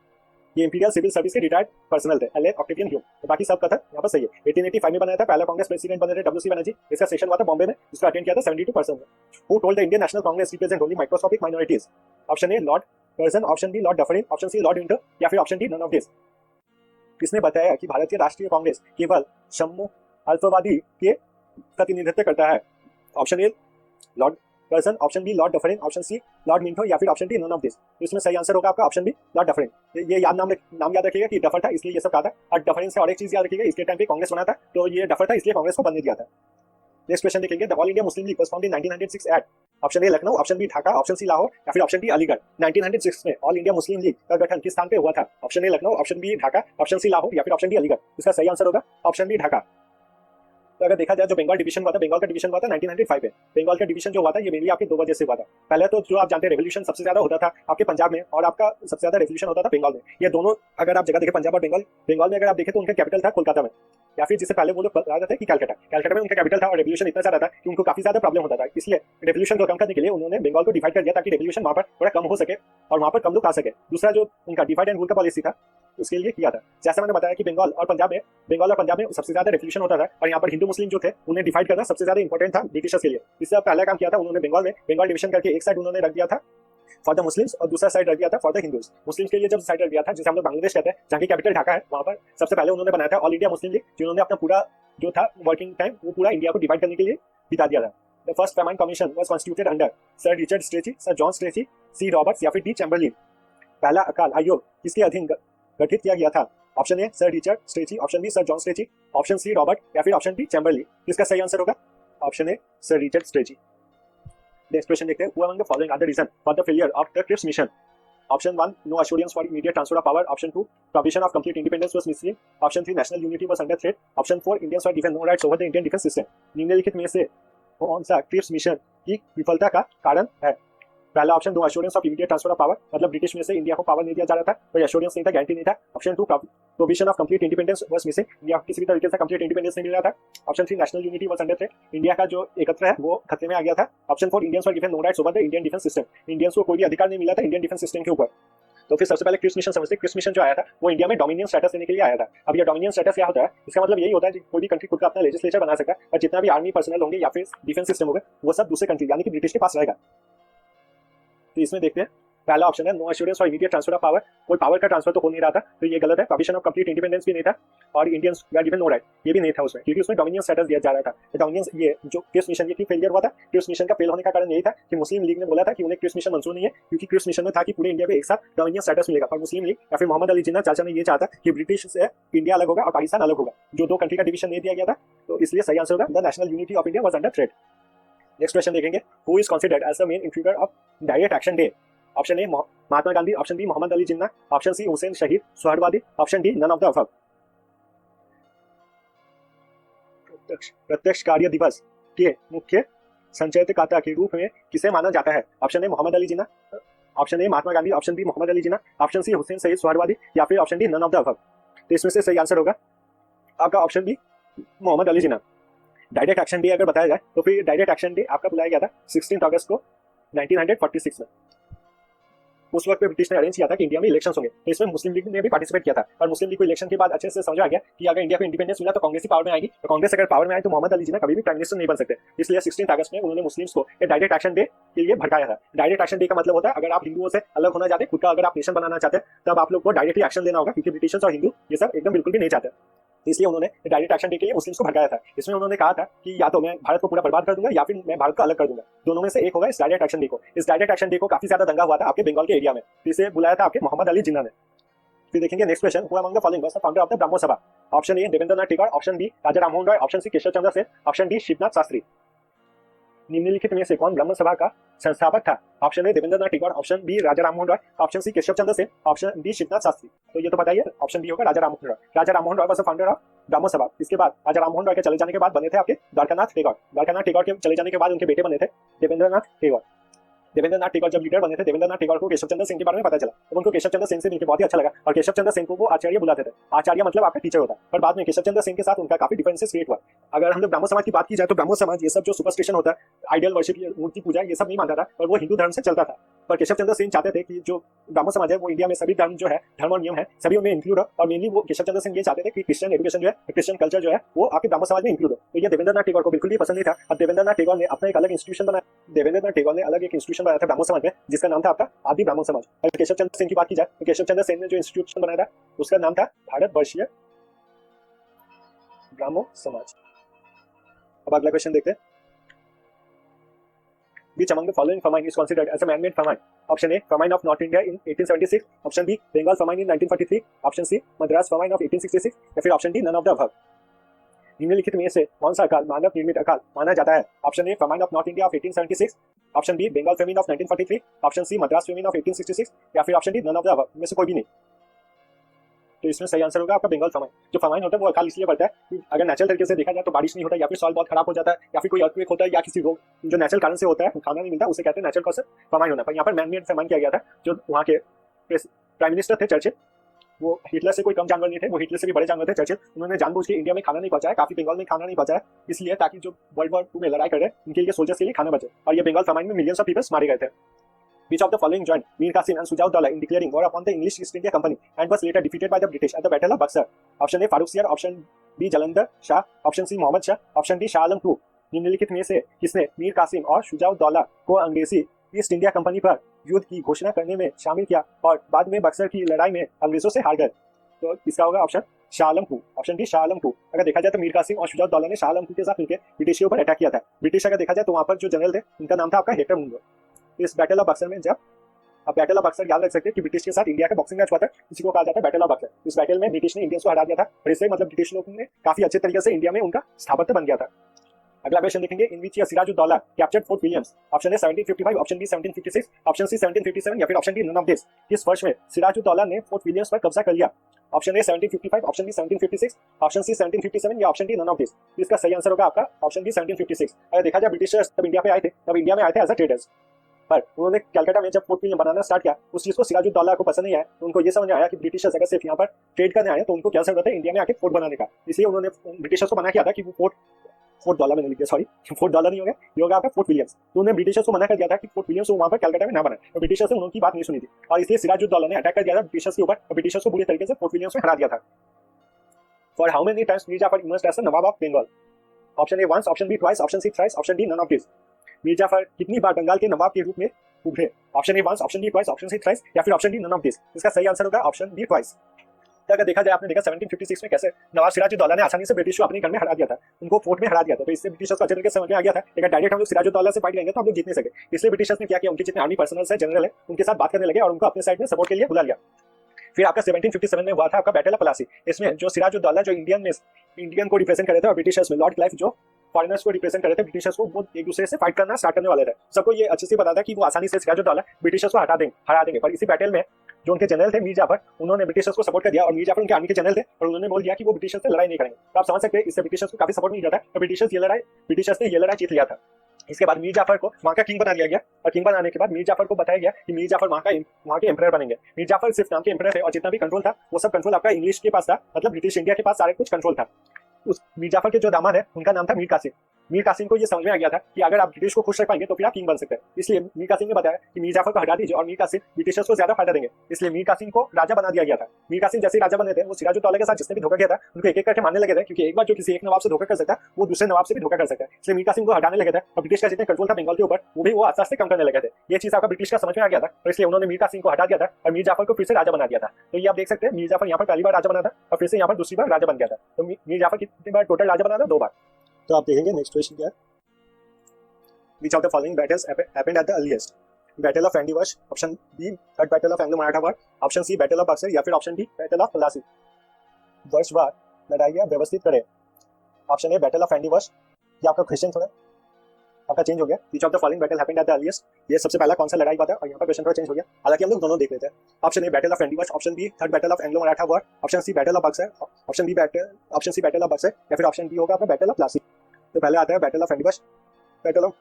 ये इंपीरियल सिविल सर्विस के रिटायर्ड पर्सनल थे, एल ऑक्टेवियन ह्यूम। तो बाकी सब कथन यहाँ पर सही है। 1885 में बनाया था, पहला कांग्रेस प्रेसिडेंट बने थे डब्ल्यू.सी. बनर्जी। इसका सेशन हुआ था बॉम्बे में, जिसको अटेंड किया था 72%। Who told the Indian National Congress represent only microscopic minorities? Option A Lord Curzon, option B Lord Dufferin, option C lord Winter, या फिर option D none of this. किसने बताया कि भारतीय राष्ट्रीय कांग्रेस केवल समूह अल्पवादी के प्रतिनिधित्व करता है? Option A Lord Curzon, option B Lord Dufferin, option C Lord Minto, या फिर option D none of this. तो इसमें सही आंसर होगा आपका ऑप्शन बी लॉर्ड डफरिन। ये नाम याद रखिएगा कि डफर था इसलिए ये सब कहा था, और डफरिन से और एक चीज याद रखिएगा, इसके टाइम पे कांग्रेस बना था, तो ये डफर था इसलिए कांग्रेस को बनने दिया था। नेक्स्ट क्वेश्चन देखेंगे, the all India Muslim league was found in 1906 at? Option A Lucknow, option B Dhaka, option C Lahore, या फिर ऑप्शन डी अलीगढ़। 1906 में ऑल इंडिया मुस्लिम लीग का गठन किस स्थान पे हुआ था? Option A Lucknow, option B Dhaka, option C Lahore, या फिर ऑप्शन डी अलीगढ़। इसका सही आंसर होगा ऑप्शन बी ढाका। तो अगर देखा जाए जो बंगाल डिवीजन हुआ था, बंगाल का डिवीजन हुआ था 1905 में। बंगाल का डिवीजन जो हुआ था ये मेनली आपके दो वजह से हुआ था। पहले तो जो आप जानते हैं रेवोल्यूशन सबसे ज्यादा होता था आपके पंजाब में, और आपका सबसे ज्यादा रेवोल्यूशन होता था बंगाल में। ये दोनों अगर आप जगह देखें, पंजाब और बंगाल, बंगाल में अगर आप देखें तो उनका कैपिटल था कोलकाता में, या फिर जिससे पहले वो लोग बता थे कि कलकत्ता में उनका कैपिटल था। और रेवोल्यूशन इतना ज्यादा था कि उनको काफी ज्यादा प्रॉब्लम होता था, इसलिए रेवोल्यूशन को कम करने के लिए उन्होंने बंगाल को डिवाइड कर दिया ताकि रेवोल्यूशन वहां पर थोड़ा कम हो सके और वहां पर कम लोग आ सके। दूसरा जो उनका डिवाइड एंड रूल का पॉलिसी था उसके लिए किया था। जैसे मैंने बताया कि बंगाल और पंजाब में सबसे ज्यादा रेवोल्यूशन होता था, और यहाँ पर हिंदू मुस्लिम जो थे उन्हें डिवाइड करना सबसे ज्यादा इंपॉर्टेंट था ब्रिटिशर्स के लिए। इससे पहला काम किया था उन्होंने बंगाल में बंगाल डिवीजन करके एक साइड उन्होंने रख दिया था फॉर द मुस्लिम्स और दूसरा साइड रख दिया था फॉर द हिंदूज। मुस्लिम्स के लिए जब साइड रख दिया था, जिसे हम लोग बांग्लादेश कहते हैं, जहाँ की कैपिटल ढाका है, वहाँ पर सबसे पहले उन्होंने बनाया था ऑल इंडिया मुस्लिम लीग, जिन्होंने अपना पूरा जो था वर्किंग टाइम वो पूरा इंडिया को डिवाइड करने के लिए बिता दिया था। The first famine commission was constituted under sir Richard Strachey, sir John Strachey, C Roberts, या फिर डी चैम्बरलिन। पहला अकाल आयोग किसके अधीन गठित किया गया था? Option A sir Richard Strachey, option B sir John Strachey, option C Robert, या फिर ऑप्शन डी चैम्बरलिन। इसका सही आंसर होगा option A sir Richard Strachey. Next question देखते हैं, who among the following are the reason for the failure of the Cripps mission? Option 1 no assurance for immediate transfer of power, option 2 provision of complete independence was missing, option 3 national unity was under threat, option 4 Indians were given no rights over the Indian defence system. निम्नलिखित में से कौन सा Cripps mission की विफलता का कारण है? पहला option no assurance of immediate transfer of power, मतलब ब्रिटिश में से इंडिया को पावर नहीं दिया जा रहा था, कोई एश्योरेंस नहीं था, गारंटी नहीं था। Option 2 provision of complete independence was missing, India को किसी भी तरीके से कंप्लीट इंडिपेंडेंस नहीं मिल रहा था। Option 3 national unity was under threat, India का जो एकत्र है वो खतरे में आ गया था। Option 4 Indians were given no rights over the Indian defence system, Indians को कोई भी अधिकार नहीं मिला था इंडियन डिफेंस सिस्टम के ऊपर। तो फिर सबसे पहले क्रिप्स मिशन समझते हैं। क्रिप्स मिशन जो आया था वो इंडिया में डोमिनियन स्टेटस देने के लिए आया था। अब ये डोमिनियन स्टेटस क्या होता है? इसका मतलब यही होता है कि कोई भी कंट्री खुद का अपना लेजिस्लेचर बना सकता है, और जितना भी आर्मी पर्सनल होंगे या फिर डिफेंस सिस्टम होगा वो सब दूसरे कंट्री यानी कि ब्रिटिश के पास रहेगा। तो इसमें देखते हैं, पहला ऑप्शन है no assurance for immediate transfer of power, कोई पावर का ट्रांसफर तो हो नहीं रहा था, तो ये गलत है। प्रोविजन ऑफ कंप्लीट इंडिपेंडेंस भी नहीं था, और Indians were given no right ये भी नहीं था उसमें, क्योंकि उसमें डोमिनियन स्टेटस दिया जा रहा था। तो डोमिनियन ये जो क्रिप्स मिशन ये फेलियर हुआ था। क्रिप्स मिशन का फेल होने का कारण यही था कि मुस्लिम लीग ने बोला था कि उन्हें क्रिप्स मिशन मंजूर नहीं है, क्योंकि क्रिप्स मिशन में था कि पूरे इंडिया को एक साथ डोमिनियन स्टेटस मिलेगा। और मुस्लिम लीग या फिर मोहम्मद अली जिन्ना चाचा ने ये चाहता कि ब्रिटिश से इंडिया अलग होगा और पाकिस्तान अलग होगा, जो दो कंट्री का डिवीजन नहीं दिया गया था। तो इसलिए सही आंसर होगा the national unity of India was under threat. Next question देखेंगे, who is considered as the main figure of direct action day? Option A Mahatma Gandhi, option B Mohammad Ali Jinnah, option C Hussain Shaheed Suhrawardy, option D none of the above. प्रत्यक्ष कार्य दिवस के मुख्य संचयकर्ता के रूप में किसे माना जाता है? Option A Mohammad Ali Jinnah, option A Mahatma Gandhi, option B Mohammad Ali Jinnah, option C Hussain Shaheed Suhrawardy, या फिर option D none of the above. तो इसमें से सही आंसर होगा आपका option B Mohammad Ali Jinnah. Direct action day अगर बताया जाए तो फिर डायरेक्ट एक्शन डे आपका बुलाया गया था 16 अगस्त को 1946 में। उस वक्त पे ब्रिटिश ने अरेंज किया था कि इंडिया में इलेक्शंस होंगे, तो इसमें मुस्लिम लीग ने भी पार्टिसिपेट किया था। और मुस्लिम लीग को इलेक्शन के बाद अच्छे से समझ आ गया कि अगर इंडिया को इंडिपेंडेंस मिला तो कांग्रेस ही पावर में आएगी, तो कांग्रेस अगर पावर में आए तो मोहम्मद अली जिन्ना कभी भी प्राइम मिनिस्टर नहीं बन सकते। इसलिए 16 अगस्त में उन्होंने मुस्लिम्स को डायरेक्ट एक्शन डे के लिए भड़काया था। डायरेक्ट एक्शन डे का मतलब होता है अगर आप हिंदुओं से अलग होना चाहते हैं, खुद का अगर आप नेशन बनाना चाहते हैं, तब आप लोग को डायरेक्टली एक्शन लेना होगा, क्योंकि ब्रिटिशर्स और हिंदू ये सब एकदम बिल्कुल भी नहीं चाहते। इसलिए उन्होंने डायरेक्ट एक्शन डे के लिए मुस्लिम्स को भड़काया था। इसमें उन्होंने कहा था कि या तो मैं भारत को पूरा बर्बाद कर दूंगा या फिर मैं भारत को अलग कर दूंगा, दोनों में से एक होगा इस डायरेक्ट एक्शन डे को। इस डायरेक्ट एक्शन डे को काफी ज्यादा दंगा हुआ था आपके बंगाल के एरिया में, इसे बुलाया था आपके मोहम्मद अली जिन्ना ने। फिर देखेंगे next question, who among the following was the founder of the Brahmo Sabha? Option A Debendranath Tagore, option B Raja Rammohan Roy, option C Keshab Chandra Sen, option D Shivnath Shastri. निम्नलिखित में से कौन ब्रह्म सभा का संस्थापक था? Option A Debendranath Tagore, option B Raja Rammohan Roy, option C Keshab Chandra Sen, option D Shivnath Shastri. तो ये तो बताइए, ऑप्शन बी होगा राजा Rammohan Roy. Raja Rammohan Roy was the founder of Brahmo Sabha. इसके बाद राजा राममोहन रॉय के चले जाने के बाद बने थे आपके द्वारकानाथ टैगोर। द्वारकानाथ टैगोर के चले जाने के बाद उनके बेटे बने थे देवेंद्रनाथ टैगोर। देवेंद्र नाथ टेगोर जब लीडर बने थे, देवेंद्र नाथ टेगोर को केशव चंद्र सेन के बारे में पता चला, तो उनको केशव चंद्र सेन से मिलकर बहुत ही अच्छा लगा और केशव चंद्र सेन को वो आचार्य बुलाते थे। आचार्य मतलब आपका टीचर होता है। पर बाद में केशव चंद्र सेन के साथ उनका काफी डिफरेंसेस क्रिएट हुआ। अगर हम लोग ब्राह्मण समाज की बात की जाए तो ब्राह्मण समाज ये सब जो सुपरस्टिशन होता है, आइडियल वर्शिप, मूर्ति पूजा, ये सब नहीं मानता था और वो हिंदू धर्म से चलता था। पर केशव चंद्र सेन चाहते थे कि जो ब्राह्मण समाज है वो इंडिया में सभी धर्म जो है, धर्म और नियम है, सभी उनमें इंक्लूड हो। और मेनली वो केशव चंद्र सेन ये चाहते थे कि क्रिश्चियन एजुकेशन जो है, क्रिश्चियन कल्चर जो है वो आपके ब्राह्मण समाज में इंक्लूड हो। तो ये देवेंद्र नाथ टेगोर को बिल्कुल भी पसंद नहीं था। अब देवेंद्र नाथ टेगोर ने अपना एक अलग इंस्टीट्यूशन बनाया। देवेंद्र नाथ टेगोर ने अलग एक इंस्टीट्यूशन बनाया था ब्राह्मण समाज में, जिसका नाम था आपका आदि ब्राह्मण समाज। अगर केशव चंद्र सेन की बात की जाए तो केशव चंद्र सेन ने जो इंस्टीट्यूशन बनाया था उसका नाम था भारत वर्षीय ब्राह्मण समाज। अब अगला क्वेश्चन देखते हैं। Which among the following famine is considered as a man-made famine? Option A, famine of North India in 1876. Option B, Bengal famine in 1943. Option C, Madras famine of 1866. या फिर option D, none of the above. निम्नलिखित में से कौन सा अकाल मानव निर्मित अकाल माना जाता है? Option A, famine of North India of 1876. Option B, Bengal famine of 1943. Option C, Madras famine of 1866. या फिर option D, none of the above. में से कोई भी नहीं। तो इसमें सही आंसर होगा आपका बेंगल फमाइन। जो फमाइन होता है वो अकाल इसलिए पड़ता है कि अगर नेचुरल तरीके से देखा जाए तो बारिश नहीं होता, या फिर सॉइल बहुत खराब हो जाता है, या फिर कोई अर्थक्वेक होता है, या किसी रोग जो नेचुरल कारण से होता है, खाना नहीं मिलता, उसे कहते हैं नेचुरल कॉज से फमाइन होना। पर यहाँ पर मैन मेड फमाइन किया गया था। जो वहाँ के प्राइम मिनिस्टर थे चर्चिल, वो हिटलर से कोई कम जानवर नहीं थे, वो हिटलर से भी बड़े जानवर थे चर्चिल। उन्होंने जानबूझ के इंडिया में खाना नहीं पहुंचाया, काफी बंगाल में खाना नहीं पहुंचाया, इसलिए ताकि जो वर्ल्ड वॉर 2 में लड़ाई कर रहे हैं उनके लिए सोल्जर्स के लिए खाना बचे। और ये बंगाल फमाइन में मिलियंस ऑफ पीपल्स मारे गए थे। Which of the following joined Mir Qasim and Sujauddaulah in declaring war upon the English East India Company and was later defeated by the British at the Battle of Buxar? Option A, Farrukhsiyar. Option B, Jalandhar Shah. Option C, Muhammad Shah. Option D, Shah Alam II. निम्नलिखित में से किसने मीर कासिम और शुजाउद्दौला को अंग्रेजी east India company पर युद्ध की घोषणा करने में शामिल किया और बाद में बक्सर की लड़ाई में अंग्रेजों से हार गए? तो इसका होगा option Shah Alam II। Option D, Shah Alam II। अगर देखा जाए तो मीर कासिम और शुजाउद्दौला ने शाह आलम II के साथ मिलकर ब्रिटिश के ऊपर अटैक किया था। ब्रिटिश अगर देखा जाए तो वहाँ पर जो जनरल थे उनका नाम था आपका हेक्टर मुंगो। इस बैटल ऑफ बक्सर में जब अब बैटल ऑफ बक्सर याद रख सकते हैं कि ब्रिटिश के साथ इंडिया का बॉक्सिंग मैच हुआ था, इसी को कहा जाता है बैटल ऑफ बक्सर। इस बैटल में ब्रिटिश ने इंडियंस को हरा दिया था और इससे मतलब ब्रिटिश लोगों ने काफी अच्छे तरीके से इंडिया में उनका स्थापत्य बन गया था। अगला क्वेश्चन देखेंगे। In which year Sirajuddaula captured Fort Williams? Option A 1755, option B 1756, option C 1757 या फिर option D none of this. किस वर्ष में सिराजुद्दौला ने फोर्ट विलियम्स पर कब्जा कर लिया? Option A 1755, option B 1756, option C 1757 या option D none of this. इसका सही आंसर होगा आपका ऑप्शन डी 1756। अगर देखा जाए ब्रिटिशर्स तब इंडिया पे आए थे, तब इंडिया में आए थे एज अ ट्रेडर्स, पर उन्होंने कलकत्ता में जब फोर्ट विलियम बनाना स्टार्ट किया उस चीज को सिराजुद्दौला को पसंद नहीं आया। तो उनको ये समझ आया कि ब्रिटिशर्स अगर सिर्फ यहाँ पर ट्रेड करने आए तो उनको क्या जरूरत है इंडिया में आके फोर्ट बनाने का। इसलिए उन्होंने ब्रिटिशर्स को मना किया था कि वो फोर्ट डॉलर में लिख दिया, सॉरी फोर्ट डॉलर नहीं होगा, ये होगा आपका फोर्ट विलियम्स। तो उन्होंने ब्रिटिशर्स को मना कर दिया था कि फोर्ट विलियम्स को वहाँ पर कलकत्ता में ना बनाए, तो ब्रिटिशर्स ने उनकी बात नहीं सुनी थी और इसलिए सिराजुद्दौला ने अटैक कर दिया था ब्रिटिशर्स के ऊपर और ब्रिटिशर्स को बुरी तरीके से फोर्ट विलियम्स में हरा दिया था। For how many times Mir Jafar emerged as the nawab of Bengal? Option A once, option B twice, option C thrice, option D none of this. Mir Jafar कितनी बार बंगाल के नवाब के रूप में उभरे? Option A once, option D twice, option C thrice या फिर option D none of this. इसका सही आंसर होगा ऑप्शन बी ट्वाइस। अगर देखा जाए आपने देखा 1756 में कैसे नवाब सिराजुद्दौला ने आसानी से ब्रिटिश को अपने घर में हरा दिया था, उनको फोर्ट में हरा दिया था। तो इससे ब्रिटिशर्स को अच्छे तरीके से समझ में आ गया था अगर डायरेक्ट हम लोग सिराजुद्दौला से फाइट करेंगे तो हम लोग जीत नहीं सके। इसलिए ब्रिटिशर्स ने क्या किया, उनके जितने आर्मी पर्सनल्स है, जनरल है, उनके साथ बात करने लगे और उनको अपने साइड में सपोर्ट के लिए बुला लिया। फिर आपका 1757 में हुआ था आपका बैटल ऑफ प्लासी। इसमें जो सिराजुद्दौला जो इंडियन को रिप्रेजेंट कर रहे थे और ब्रिटिशर्स में लॉर्ड क्लाइव जो फॉरेनर्स को रिप्रेजेंट कर रहे थे, ब्रिटिशर्स को वो एक दूसरे से फाइट करना स्टार्ट करने वाले थे। सबको ये अच्छे से पता था कि वो आसानी से सिराजुद्दौला ब्रिटिशर्स को हरा देंगे। पर इसी बैटल में जो उनके जनरल थे मीर जाफर, उन्होंने ब्रिटिशर्स को सपोर्ट कर दिया और मीर जाफर उनके आर्मी के जनरल थे और उन्होंने बोल दिया कि वो ब्रिटिशर्स से लड़ाई नहीं करेंगे। तो आप समझ सकते हैं इससे ब्रिटिशर्स को काफी सपोर्ट मिल जाता है और ब्रिटिशर्स ने ये लड़ाई जीत लिया था। इसके बाद मीर जाफर को वहाँ का किंग बना दिया गया और किंग बनाने के बाद मीर जाफर को बताया गया कि मीर जाफर वहाँ के एम्परर बनेंगे। मीर जाफर सिर्फ नाम के एम्परर थे और जितना भी कंट्रोल था वो सब कंट्रोल आपका इंग्लिश के पास था, मतलब ब्रिटिश इंडिया के पास सारे कुछ कंट्रोल था। उस मीर जाफर के जो दामाद है उनका नाम था मीर कासिम। मीर कासिम को ये समझ में आ गया था कि अगर आप ब्रिटिश को खुश रख पाएंगे तो फिर आप किंग बन सकते हैं। इसलिए मीर कासिम ने बताया कि मीर जाफर को हटा दीजिए और मीर कासिम ब्रिटिशर्स को ज्यादा फायदा देंगे। इसलिए मीर कासिम को राजा बना दिया गया था। मीर कासिम जैसे राजा बने थे वो सिराजुद्दौला के साथ जिसने भी धोखा किया था उनको एक एक करके मारने लगे थे, क्योंकि एक बार जो किसी एक नवाब से धोखा कर सकता है वो दूसरे नवाब से भी धोखा कर सकता है। इसलिए मीर कासिम को हटाने लगे थे और ब्रिटिश का जितने कंट्रोल था बंगाल के ऊपर वो भी वो आस्ते आस्ते कम करने लगे थे। ये चीज आपका ब्रिटिश का समझ में आ गया था और इसलिए उन्होंने मीर कासिम को हटा दिया था और मीर जाफर को फिर से राजा बना दिया था। तो ये आप देख सकते हैं मीर जाफर यहाँ पर पहली बार राजा बना था और फिर से यहाँ पर दूसरी बार राजा बन गया था। तो मीर जाफर कितनी बार टोटल राजा बना था? 2 बार। तो आप देखेंगे नेक्स्ट क्वेश्चन क्या है। Which of the following battles happened at the earliest? Battle of Vandivash, option B, Third Battle of Anglo-Maratha War, option C, Battle of Buxar या फिर option D, Battle of Plassey। वर्षवार लड़ाइयाँ व्यवस्थित करें। Option A battle of एंडीवश, ये आपका question थोड़ा आपका change हो गया। Which of the following battle happened at the earliest? ये सबसे पहला कौन सा लड़ाई हुआ था और यहाँ पर क्वेश्चन थोड़ा चेंज हो गया। हालांकि हम लोग दोनों देख लेते हैं। Option A battle of Wandiwash, option B third battle of Anglo-Maratha war, option C battle of Buxar, option C battle of Buxar या फिर ऑप्शन डी होगा आपका बैटल ऑफ प्लासी। तो पहले आता है बैटल ऑफ एंडीवश। बैटल ऑफ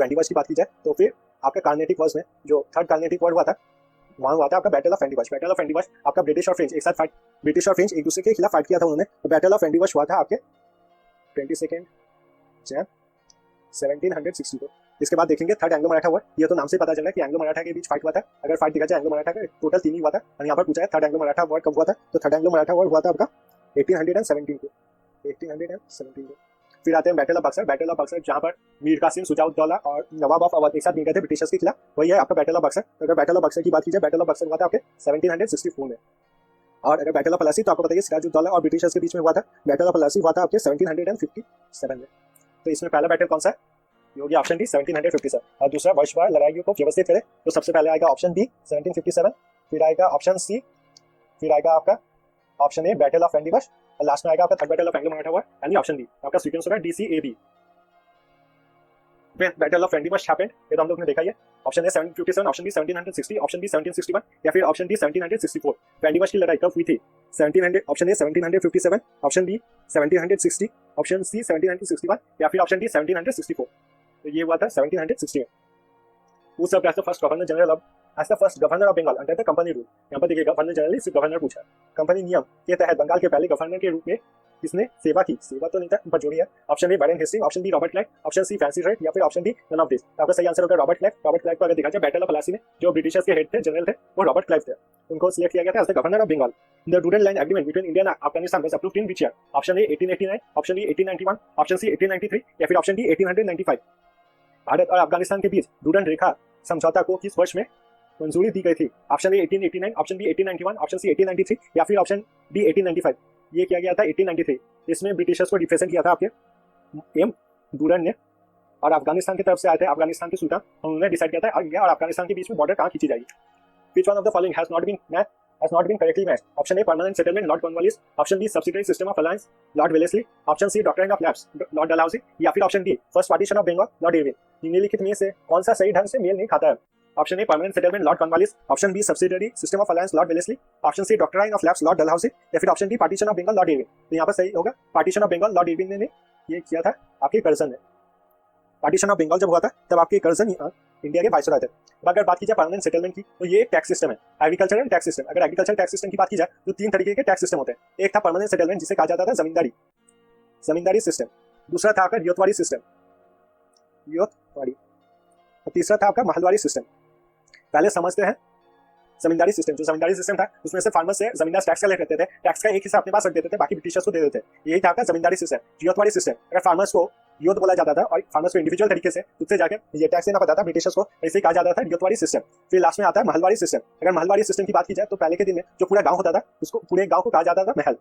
20 वर्ष की बात की जाए तो फिर आपका कार्नेटिक वर्स में जो थर्ड कार्नेटिक वर्ड हुआ था वहाँ हुआ था आपका बैटल ऑफ एंटीवर्स। बैटल ऑफ एंटीवर्स आपका ब्रिटिश और फ्रेंच एक साथ फाइट, ब्रिटिश और फ्रेंच एक दूसरे के खिलाफ फाइट किया था उन्होंने। तो बैटल ऑफ एंटीवर्स हुआ था आपके 22 जैन 1760 को। इसके बाद देखेंगे थर्ड एंग्लो मराठा वॉर। ये तो नाम से पता चल रहा है कि एंग्लो मराठा के बीच फाइट हुआ था। अगर फाइट देखा जाए एंग्लो मराठा का टोटल 3 ही हुआ था और यहाँ पर पूछा है थर्ड एंग्लो मराठा वॉर कब हुआ था। तो थर्ड एंग्लो मराठा वॉर हुआ था आपका 1817 को, 1817 को। फिर आते हैं battle of Buxar. Battle of Buxar जहाँ पर मीर कासिम, सुजाउद्दौला और नवाब ऑफ अवध एक साथ मिल गए थे ब्रिटिशर्स के खिलाफ, वही है आपका बैटल ऑफ बक्सर। अगर बैटल ऑफ बक्सर की बात की जाए, बैटल ऑफ बक्सर हुआ था आपके 1764 में। और अगर बैटल ऑफ प्लासी तो आपको बताइए सिराजुद्दौला और ब्रिटिशर्स के बीच में हुआ था। बैटल ऑफ प्लासी हुआ था आपके 1757 में। तो इसमें पहला बैटल कौन सा है? ये होगी ऑप्शन डी 1757। और दूसरा वर्षवार लड़ाइयों को व्यवस्थित करें तो सबसे पहले आएगा ऑप्शन बी 1757, फिर आएगा ऑप्शन सी, फिर आएगा आपका option A battle of Wandiwash और लास्ट में आएगा आपका third battle of Anglo Maratha war यानी ऑप्शन डी। आपका सीक्वेंस होगा D C A B. Battle of Wandiwash happened ये तो हम लोग ने देखा ही है। Option A 1757, option B 1760, option B 1761 या फिर ऑप्शन डी 1764। एंटीवर्स की लड़ाई कब हुई थी? 1700, option A 1757, option B 1760, option C 1761 या फिर ऑप्शन डी 1764। तो ये हुआ था 1760 में। Who served as the first governor general of as the first governor of Bengal under the company rule? यहाँ पर देखिए गवर्नर जनरल सिर्फ गवर्नर पूछा। कंपनी नियम के तहत बंगाल के पहले गवर्नर के रूप में किसने सेवा की? सेवा तो नहीं था, पर जोड़ी है। Option A Warren Hasting, option B Robert Clive, option C Francis Wright या फिर option D none of this. आपका सही आंसर होगा रॉबर्ट क्लाइव। रॉबर्ट क्लाइव को अगर देखा जाए बैटल ऑफ प्लासी में जो ब्रिटिशर्स के हेड थे, जनरल थे, वो रॉबर्ट क्लाइव थे। उनको सिलेक्ट किया गया था as the governor of Bengal. The doodle line agreement between India and Afghanistan was approved in which year? Option A 1889, option B 1891, option C 1893 या फिर ऑप्शन डी 1895। भारत और अफगानिस्तान के बीच डूडन रेखा समझौता को किस वर्ष में मंजूरी दी गई थी? Option A 1889, option B 1891, option C 1893 या फिर ऑप्शन डी 1895। ये किया गया था 1893। इसमें ब्रिटिशर्स को रिप्रेजेंट किया था आपके एम डूडन ने और अफगानिस्तान की तरफ से आए थे अफगानिस्तान के सुल्तान। उन्होंने डिसाइड किया था इंडिया और अफगानिस्तान के बीच में बॉर्डर कहाँ खींची जाएगी। Which one of the following has not been correctly matched? Option A permanent settlement Lord Cornwallis, option B subsidiary system of alliance Lord Wellesley, option C doctrine of lapse Lord Dalhousie या फिर option D first partition of Bengal Lord Irwin. निम्नलिखित में से कौन सा सही ढंग से मेल नहीं खाता है? Option A permanent settlement Lord Cornwallis, option B subsidiary system of alliance Lord Wellesley, option C doctrine of lapse Lord Dalhousie या फिर option D partition of Bengal Lord Irwin. तो यहाँ पर सही होगा partition of Bengal Lord Irwin ने ये किया था आपके कर्जन ने। पार्टीशन ऑफ बंगाल जब हुआ था तब आपके कर्जन इंडिया के वाइसरॉय थे। अगर बात की जाए परमानेंट सेटलमेंट की तो ये टैक्स सिस्टम है, एग्रीकल्चरल टैक्स सिस्टम। अगर एग्रीकल्चरल टैक्स सिस्टम की बात की जाए तो 3 तरीके के टैक्स सिस्टम होते हैं। एक था परमानेंट सेटलमेंट जिसे कहा जाता था जमींदारी सिस्टम, दूसरा था आपका रियोतवाड़ी सिस्टम, और तीसरा था आपका महलवाड़ी सिस्टम। पहले समझते हैं जमींदारी सिस्टम। जो जमींदारी सिस्टम था उसमें से फार्मर से जमींदार टैक्स कलेक्ट करते थे, टैक्स का एक हिस्सा अपने पास रख देते थे, बाकी ब्रिटिशर्स को दे देते थे। यही था आपका जमींदारी सिस्टम। रियोतवाड़ी सिस्टम अगर फार्मर्स को रियोत बोला जाता था और फार्मर्स को इंडिविजुअल तरीके से उससे जाकर ये टैक्स देना पड़ता था ब्रिटिशर्स को, ऐसे ही कहा जाता था रियोतवाड़ी सिस्टम। फिर लास्ट में आता है महलवाड़ी सिस्टम। अगर महलवाड़ी सिस्टम की बात की जाए तो पहले के दिन में जो पूरा गाँव होता था उसको पूरे गाँव को कहा जाता था महल,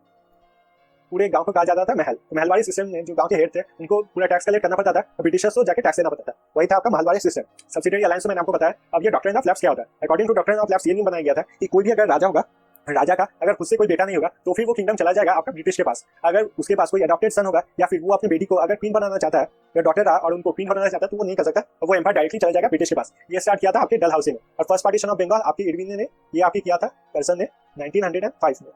पूरे गांव को कहा जाता था महल। तो महलवाड़ी सिस्टम में जो गांव के हेड थे उनको पूरा टैक्स कलेक्ट करना पड़ता था और ब्रिटिशर्स को जाके टैक्स देना पड़ता था। वही था आपका महलवाड़ी सिस्टम। सब्सिडियरी अलायंस में मैंने आपको बताया। अब ये डॉक्ट्रिन ऑफ लैप्स क्या होता है? According to doctrine of lapse ये नहीं बनाया गया था कि कोई भी अगर राजा होगा, राजा का अगर खुद से कोई बेटा नहीं होगा तो फिर वो किंगडम चला जाएगा आपका ब्रिटिश के पास। अगर उसके पास कोई अडॉप्टेड सन होगा या फिर वो अपनी बेटी को अगर क्वीन बनाना चाहता है या डॉटर रहा और उनको क्वीन बनाना चाहता है तो वो नहीं कर सकता, वो एम्पायर डायरेक्टली चला जाएगा ब्रिटिश के पास। ये स्टार्ट किया था आपके डलहौसी में। और फर्स्ट पार्टीशन ऑफ बंगाल आपकी इरविन ने ये आपकी किया था कर्जन ने 1905 में।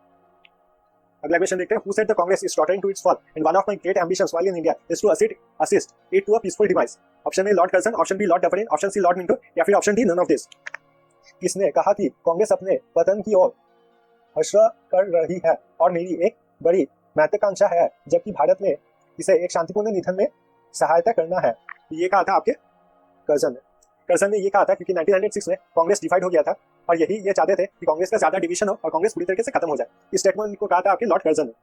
अगला क्वेश्चन देखते हैं। Who said the Congress is tottering to its fall and one of my great ambitions while in India is to assist it to a peaceful demise? Option A Lord Curzon, option B Lord Dufferin, option C Lord Minto या फिर option D none of this. किसने कहा कि कांग्रेस अपने पतन की ओर हश्र कर रही है और मेरी एक बड़ी महत्वाकांक्षा है जबकि भारत में इसे एक शांतिपूर्ण निधन में सहायता करना है? ये कहा था आपके कर्जन ने। कर्जन ने ये कहा था क्योंकि 1906 में कांग्रेस डिवाइड हो गया था और यही ये चाहते थे कि कांग्रेस का ज्यादा डिवीजन हो और कांग्रेस पूरी तरीके से खत्म हो जाए। इस स्टेटमेंट को कहा था आपके लॉर्ड कर्जन ने।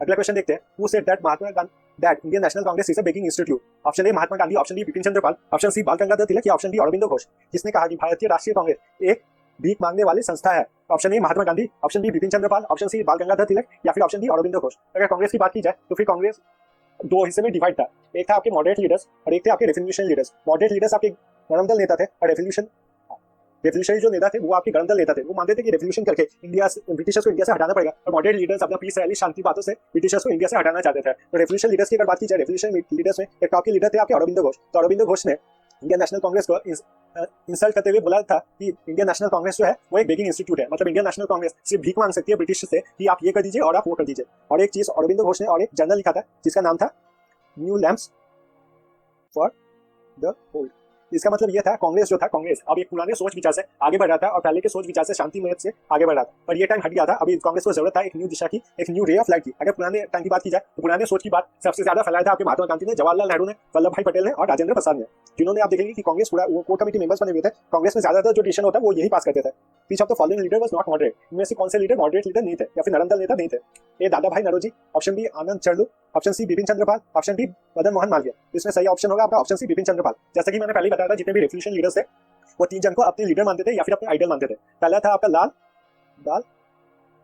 अगला क्वेश्चन देखते हैं। Who said that Mahatma Gandhi that Indian National Congress is a begging institute? Option A Mahatma Gandhi, option B Bipin Chandra Pal, option C Bal Gangadhar तिलक या ऑप्शन डी अरविंदो घोष। किसने कहा कि भारतीय राष्ट्रीय कांग्रेस एक भीख मांगने वाली संस्था है? Option A Mahatma Gandhi, option B Bipin Chandra Pal, option C Bal Gangadhar तिलक या फिर ऑप्शन डी अरविंदो घोष। अगर कांग्रेस की बात की जाए तो फिर कांग्रेस 2 हिस्से में डिवाइड था। एक था आपके मॉडरेट लीडर्स और एक थे आपके रेवोल्यूशनरी लीडर्स। मॉडरेट लीडर्स आपके गणतंत्र नेता थे और रेवोल्यूशनरी जो नेता थे वो आपके गणतंत्र नेता थे। वो मानते थे कि रेवोल्यूशन करके इंडिया से ब्रिटिशर्स को इंडिया से हटाना पड़ेगा और मॉडरेट लीडर्स अपना पीस रैली शांति बातों से ब्रिटिशर्स को इंडिया से हटाना चाहते थे। तो रेवोल्यूशन लीडर्स की अगर बात की जाए, रेवोल्यूशन लीडर्स में एक टॉप के लीडर थे आपके अरविंदो घोष। तो अरविंदो घोष ने इंडियन नेशनल कांग्रेस को इंसल्ट करते हुए बोला था कि इंडियन नेशनल कांग्रेस जो है वो एक बेगिंग इंस्टीट्यूट है। मतलब इंडियन नेशनल कांग्रेस सिर्फ भीख मांग सकती है ब्रिटिश से कि आप ये कर दीजिए और आप वो कर दीजिए। और एक चीज अरविंदो घोष ने और एक जर्नल लिखा था जिसका नाम था new lamps for the old. इसका मतलब ये था कांग्रेस जो था, कांग्रेस अब एक पुराने सोच विचार से आगे बढ़ रहा था और पहले के सोच विचार से शांतिमय से आगे बढ़ रहा था, पर ये टाइम हट गया था। अभी कांग्रेस को जरूरत था एक न्यू दिशा की, एक न्यू रे ऑफ लाइट की। अगर पुराने टाइम की बात की जाए तो पुराने सोच की बात सबसे ज्यादा फैलाया था आपके महात्मा गांधी ने, जवाहरलाल नेहरू ने, वल्लभ भाई पटेल ने और राजेंद्र प्रसाद ने, जिन्होंने आप देखेंगे कि कांग्रेस पूरा वो कोर कमेटी मेंबर्स बने हुए थे। कांग्रेस में ज्यादातर जो डिसीजन होता है वो यही पास करते थे। पीछे of the following leader was not moderate, इनमें से कौन से लीडर मॉडरेट लीडर नहीं थे या फिर नरम नेता नहीं थे? A Dadabhai Naoroji, option B Ananda Charlu, option C Bipin Chandrapal, option D Madan Mohan Malviya. इसमें सही ऑप्शन होगा आपका ऑप्शन सी बिपिन चंद्रपाल। जैसा कि मैंने पहले बताया था, जितने भी रेवोल्यूशन लीडर्स थे वो 3 जन को अपने लीडर मानते थे या फिर अपने आइडल मानते थे। पहला था आपका लाल बाल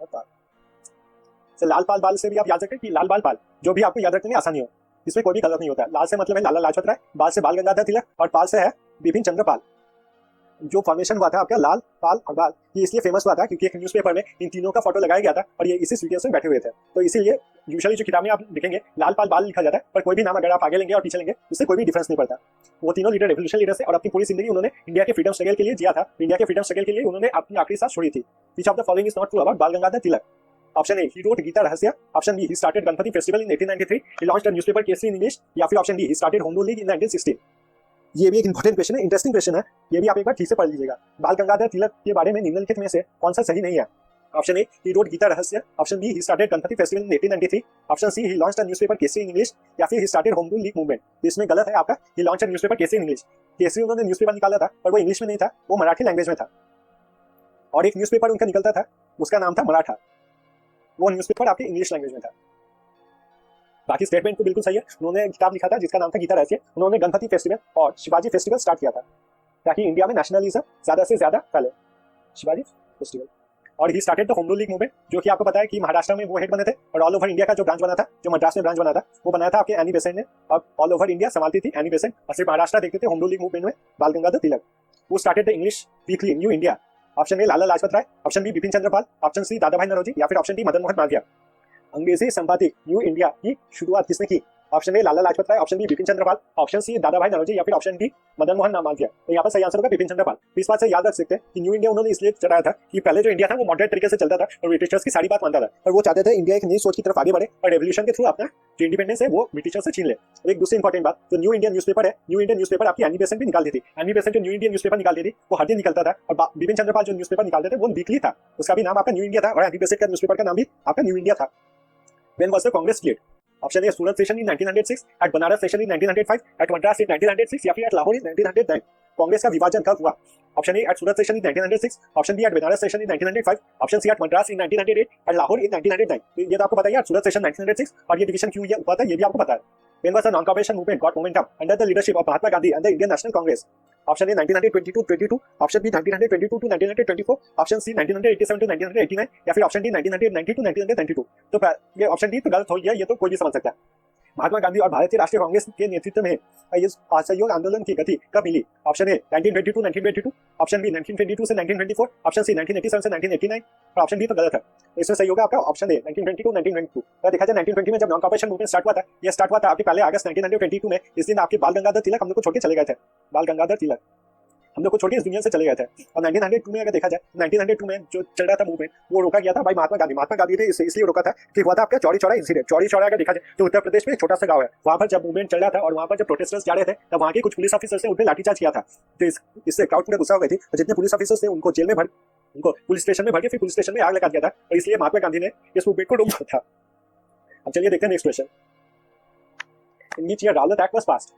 और पाल। लाल पाल बाल से भी आप याद रखें कि लाल बाल पाल, जो भी आपको याद रखने में आसानी हो, इसमें कोई भी गलत नहीं होता। लाल से मतलब है लाला लाजपत राय, बाल से बाल गंगाधर तिलक और पाल से है बिपिन चंद्रपाल। जो फॉर्मेशन हुआ था आपका लाल पाल और बाल, ये इसलिए फेमस हुआ था क्योंकि एक न्यूज़पेपर में इन तीनों का फोटो लगाया गया था और ये इसी सीक्वेंस में बैठे हुए थे। तो इसीलिए यूजुअली जो किताब में आप देखेंगे लाल पाल बाल लिखा जाता है, पर कोई भी नाम अगर आप आगे लेंगे और पीछे लेंगे उससे कोई भी डिफरेंस नहीं पड़ता। वो तीनों लीडर रेवोल्यूशन लीडर से और अपनी पूरी जिंदगी उन्होंने इंडिया के फ्रीडम स्ट्रगल के लिए जिया था। इंडिया के फ्रीडम स्ट्रगल के लिए उन्होंने अपनी आखिरी सांस छोड़ी थी। Which of the following is not true about Bal Gangadhar Tilak? Option A, he wrote Gita Rahasya, option B, he started Ganpati festival in 1893, he launched a newspaper Kesari in English, या फिर option D, he started home rule league in 1916। ये भी एक important question है, interesting question है, ये भी आप एक बार ठीक से पढ़ लीजिएगा। बाल गंगाधर तिलक के बारे में निम्नलिखित में से कौन सा सही नहीं है? Option A, he wrote Gita Rahasya, option B, he started Ganpati festival in 1893, option C, he launched a newspaper Kesari in English, या फिर he started home rule league movement. इसमें गलत है आपका, he launched a newspaper Kesari in English. Kesari उन्होंने न्यूज़पेपर निकाला था पर वो इंग्लिश में नहीं था, वो मराठी लैंग्वेज में था। और एक न्यूज़पेपर उनका निकलता था, उसका नाम था मराठा, वो न्यूज़पेपर आपके इंग्लिश लैंग्वेज में था। बाकी स्टेटमेंट तो बिल्कुल सही है। उन्होंने किताब लिखा था जिसका नाम था गीता रहस्य। उन्होंने गणपति फेस्टिवल और शिवाजी फेस्टिवल स्टार्ट किया था ताकि इंडिया में नेशनलिज्म ज्यादा से ज्यादा फैले। शिवाजी फेस्टिवल और he started the home rule league movement, जो कि आपको पता है कि महाराष्ट्र में वो हेड बने थे और ऑल ओवर इंडिया का जो ब्रांच बना था, जो मद्रास में ब्रांच बना था, वो बनाया था आपके एनी बेसेंट ने, और ऑल ओवर इंडिया संभालती थी एनी बेसेंट, और सिर्फ महाराष्ट्र देखते थे होम रूल लीग मूवमेंट में बाल Gangadhar Tilak. Who started the English weekly New India. Option A Lala Lajpat Rai, option B Bipin Chandrapal, option C Dadabhai Naoroji, या फिर ऑप्शन डी मदन मोहन मालवीय। अंग्रेजी संपादिक न्यू इंडिया की शुरुआत किसने की? Option A Lala Lajpat Rai, option B Bipin Chandrapal, option C Dadabhai Naoroji, या फिर ऑप्शन डी मदन मोहन मालवीय। तो यहाँ पर सही आंसर होगा बिपिन चंद्रपाल। इस बात से याद रख सकते हैं कि न्यू इंडिया उन्होंने इसलिए चलाया था कि पहले जो इंडिया था वो मॉडरेट तरीके से चलता था और ब्रिटिशर्स की सारी बात मानता था, और वो चाहते थे इंडिया एक नई सोच की तरफ आगे बढ़े और रेवोल्यूशन के थ्रू अपना जो इंडिपेंडेंस है वो ब्रिटिशर्स से छीन ले। और एक दूसरी इंपॉर्टेंट बात, जो न्यू इंडियन न्यूज़पेपर है, न्यू इंडियन न्यूज़पेपर आपकी एनी बेसेंट भी निकालती थी। एनी बेसेंट जो न्यू इंडियन न्यूज़पेपर निकालती थी वो हर दिन निकलता था, और बिपिन चंद्रपाल जो न्यूज़पेपर निकालते थे वो वीकली था, उसका भी नाम आपका न्यू इंडिया था, और एनी बेसेंट का न्यूज़पेपर का नाम भी आपका न्यू इंडिया था। When was the Congress split? Option A Surat session in 1906, at Banaras session in 1905, at Madras in 1906, या फिर एट लाहौर इन 1909। कांग्रेस का विभाजन कब हुआ? Option A at Surat session in 1906, option B at Banaras session in 1905, option C at Madras in 1908, at Lahore in 1909। ये तो आपको पता है, सूरत सेशन 1906, और ये डिवीजन क्यों हुआ था ये भी आपको पता है। When was the non-cooperation movement got momentum under the leadership of Mahatma Gandhi and the Indian National Congress? Option A 1922 option B 1922 to 1924, option C 1987 to 1989, या फिर ऑप्शन डी 1990 to 1992। तो ये ऑप्शन डी तो गलत हो गया, ये तो कोई भी समझ सकता है। महात्मा गांधी और भारतीय राष्ट्रीय कांग्रेस के नेतृत्व में इस असहयोग आंदोलन की गति कब मिली? Option A 1922 to 1922, option B 1922 से 1924, ऑप्शन सी 1987 से 1989, और ऑप्शन डी तो गलत है। इसमें सही होगा आपका ऑप्शन ए 1922 to 1922। तो देखा जाए 1920 में जब नॉन कॉर्पोरेशन मूवमेंट स्टार्ट हुआ था, ये स्टार्ट हुआ था आपके पहले अगस्त 1922 में। इस दिन आपके बाल गंगाधर तिलक हम लोग को छोड़ के चले गए थे। बाल गंगाधर तिलक हम लोग को छोड़ के इस दुनिया से चले गए थे। और 1902 में अगर देखा जाए, 1902 में जो चल रहा था मूवमेंट वो रोका गया था भाई महात्मा गांधी। महात्मा गांधी ने इसलिए रोका था कि हुआ था आपका चौरी चौरा इंसिडेंट। चौरी चौरा अगर देखा जाए तो उत्तर प्रदेश में एक छोटा सा गांव है, वहां पर जब मूवमेंट चल रहा था और वहां पर जब प्रोटेस्टर्स जा रहे थे तब वहां के कुछ पुलिस ऑफिसर्स ने उन पर लाठीचार्ज किया था। तो इससे क्राउड पूरा गुस्सा हो गई थी, और जितने पुलिस ऑफिसर्स थे उनको जेल में भर, उनको पुलिस स्टेशन में भर के फिर पुलिस स्टेशन में आग लगा दिया था, और इसलिए महात्मा गांधी ने इस मूवमेंट को रोका था। अब चलिए देखते हैं next question. In which year Rowlatt act was passed?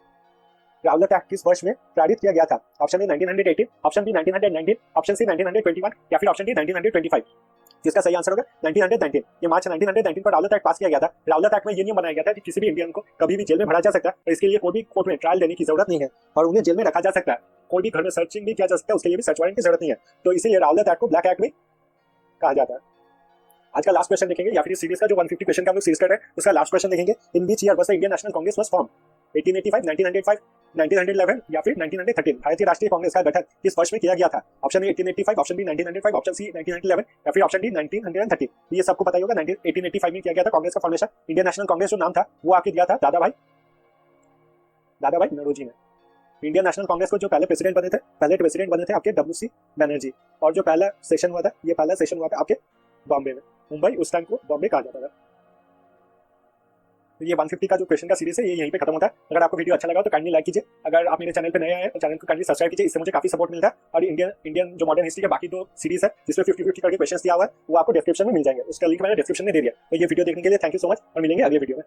Rowlatt act किस वर्ष में पारित किया गया था? Option A 1918, option B 1919, option C 1921, या फिर ऑप्शन डी 1925। जिसका सही आंसर होगा 1919। ये मार्च 1919 को राउलेट एक्ट पास किया गया था। राउलेट एक्ट में ये नियम बनाया गया था कि किसी भी इंडियन को कभी भी जेल में भरा जा सकता है, और इसके लिए कोई भी कोर्ट में ट्रायल देने की जरूरत नहीं है, और उन्हें जेल में रखा जा सकता है। कोई भी घर में सर्चिंग भी किया जा सकता है, उसके लिए भी सर्च वारंट की जरूरत नहीं है। तो इसीलिए राउलेट एक्ट को ब्लैक एक्ट भी कहा जाता है। आज का लास्ट क्वेश्चन देखेंगे, या फिर सीरीज का जो 150 क्वेश्चन का हम लोग सीरीज कर रहे हैं उसका लास्ट क्वेश्चन देखेंगे। इन which year was the Indian National Congress was form? 1885, 1905, 1911, या फिर 1913। भारतीय राष्ट्रीय कांग्रेस का गठन किस वर्ष में किया गया था? Option A 1885, option B 1905, option C 1911, या फिर ऑप्शन डी 1913। ये सबको पता ही होगा 1885 में किया गया था कांग्रेस का फॉर्मेशन। इंडियन नेशनल कांग्रेस जो नाम था वो आके दिया था दादा भाई नौरोजी ने। इंडियन नेशनल कांग्रेस को जो पहले प्रेसिडेंट बने थे आपके WC बनर्जी, और जो पहला सेशन हुआ था, ये पहला सेशन हुआ था आपके बॉम्बे में, मुंबई, उस टाइम को बॉम्बे कहा जाता था। तो ये 150 का जो क्वेश्चन का सीरीज है ये यहीं पे खत्म होता है। अगर आपको वीडियो अच्छा लगा तो काइंडली लाइक कीजिए। अगर आप मेरे चैनल पे नए आए हैं तो चैनल को काइंडली सब्सक्राइब कीजिए, इससे मुझे काफी सपोर्ट मिलता है। और इंडियन जो मॉडर्न हिस्ट्री के बाकी 2 सीरीज है जिसमें 50-50 करके क्वेश्चन दिया हुआ है वो आपको डिस्क्रिप्शन में मिल जाएंगे, उसका लिंक मैंने डिस्क्रिप्शन में दे दिया। तो ये वीडियो देखने के लिए थैंक यू सो मच और मिलेंगे अगले वीडियो में।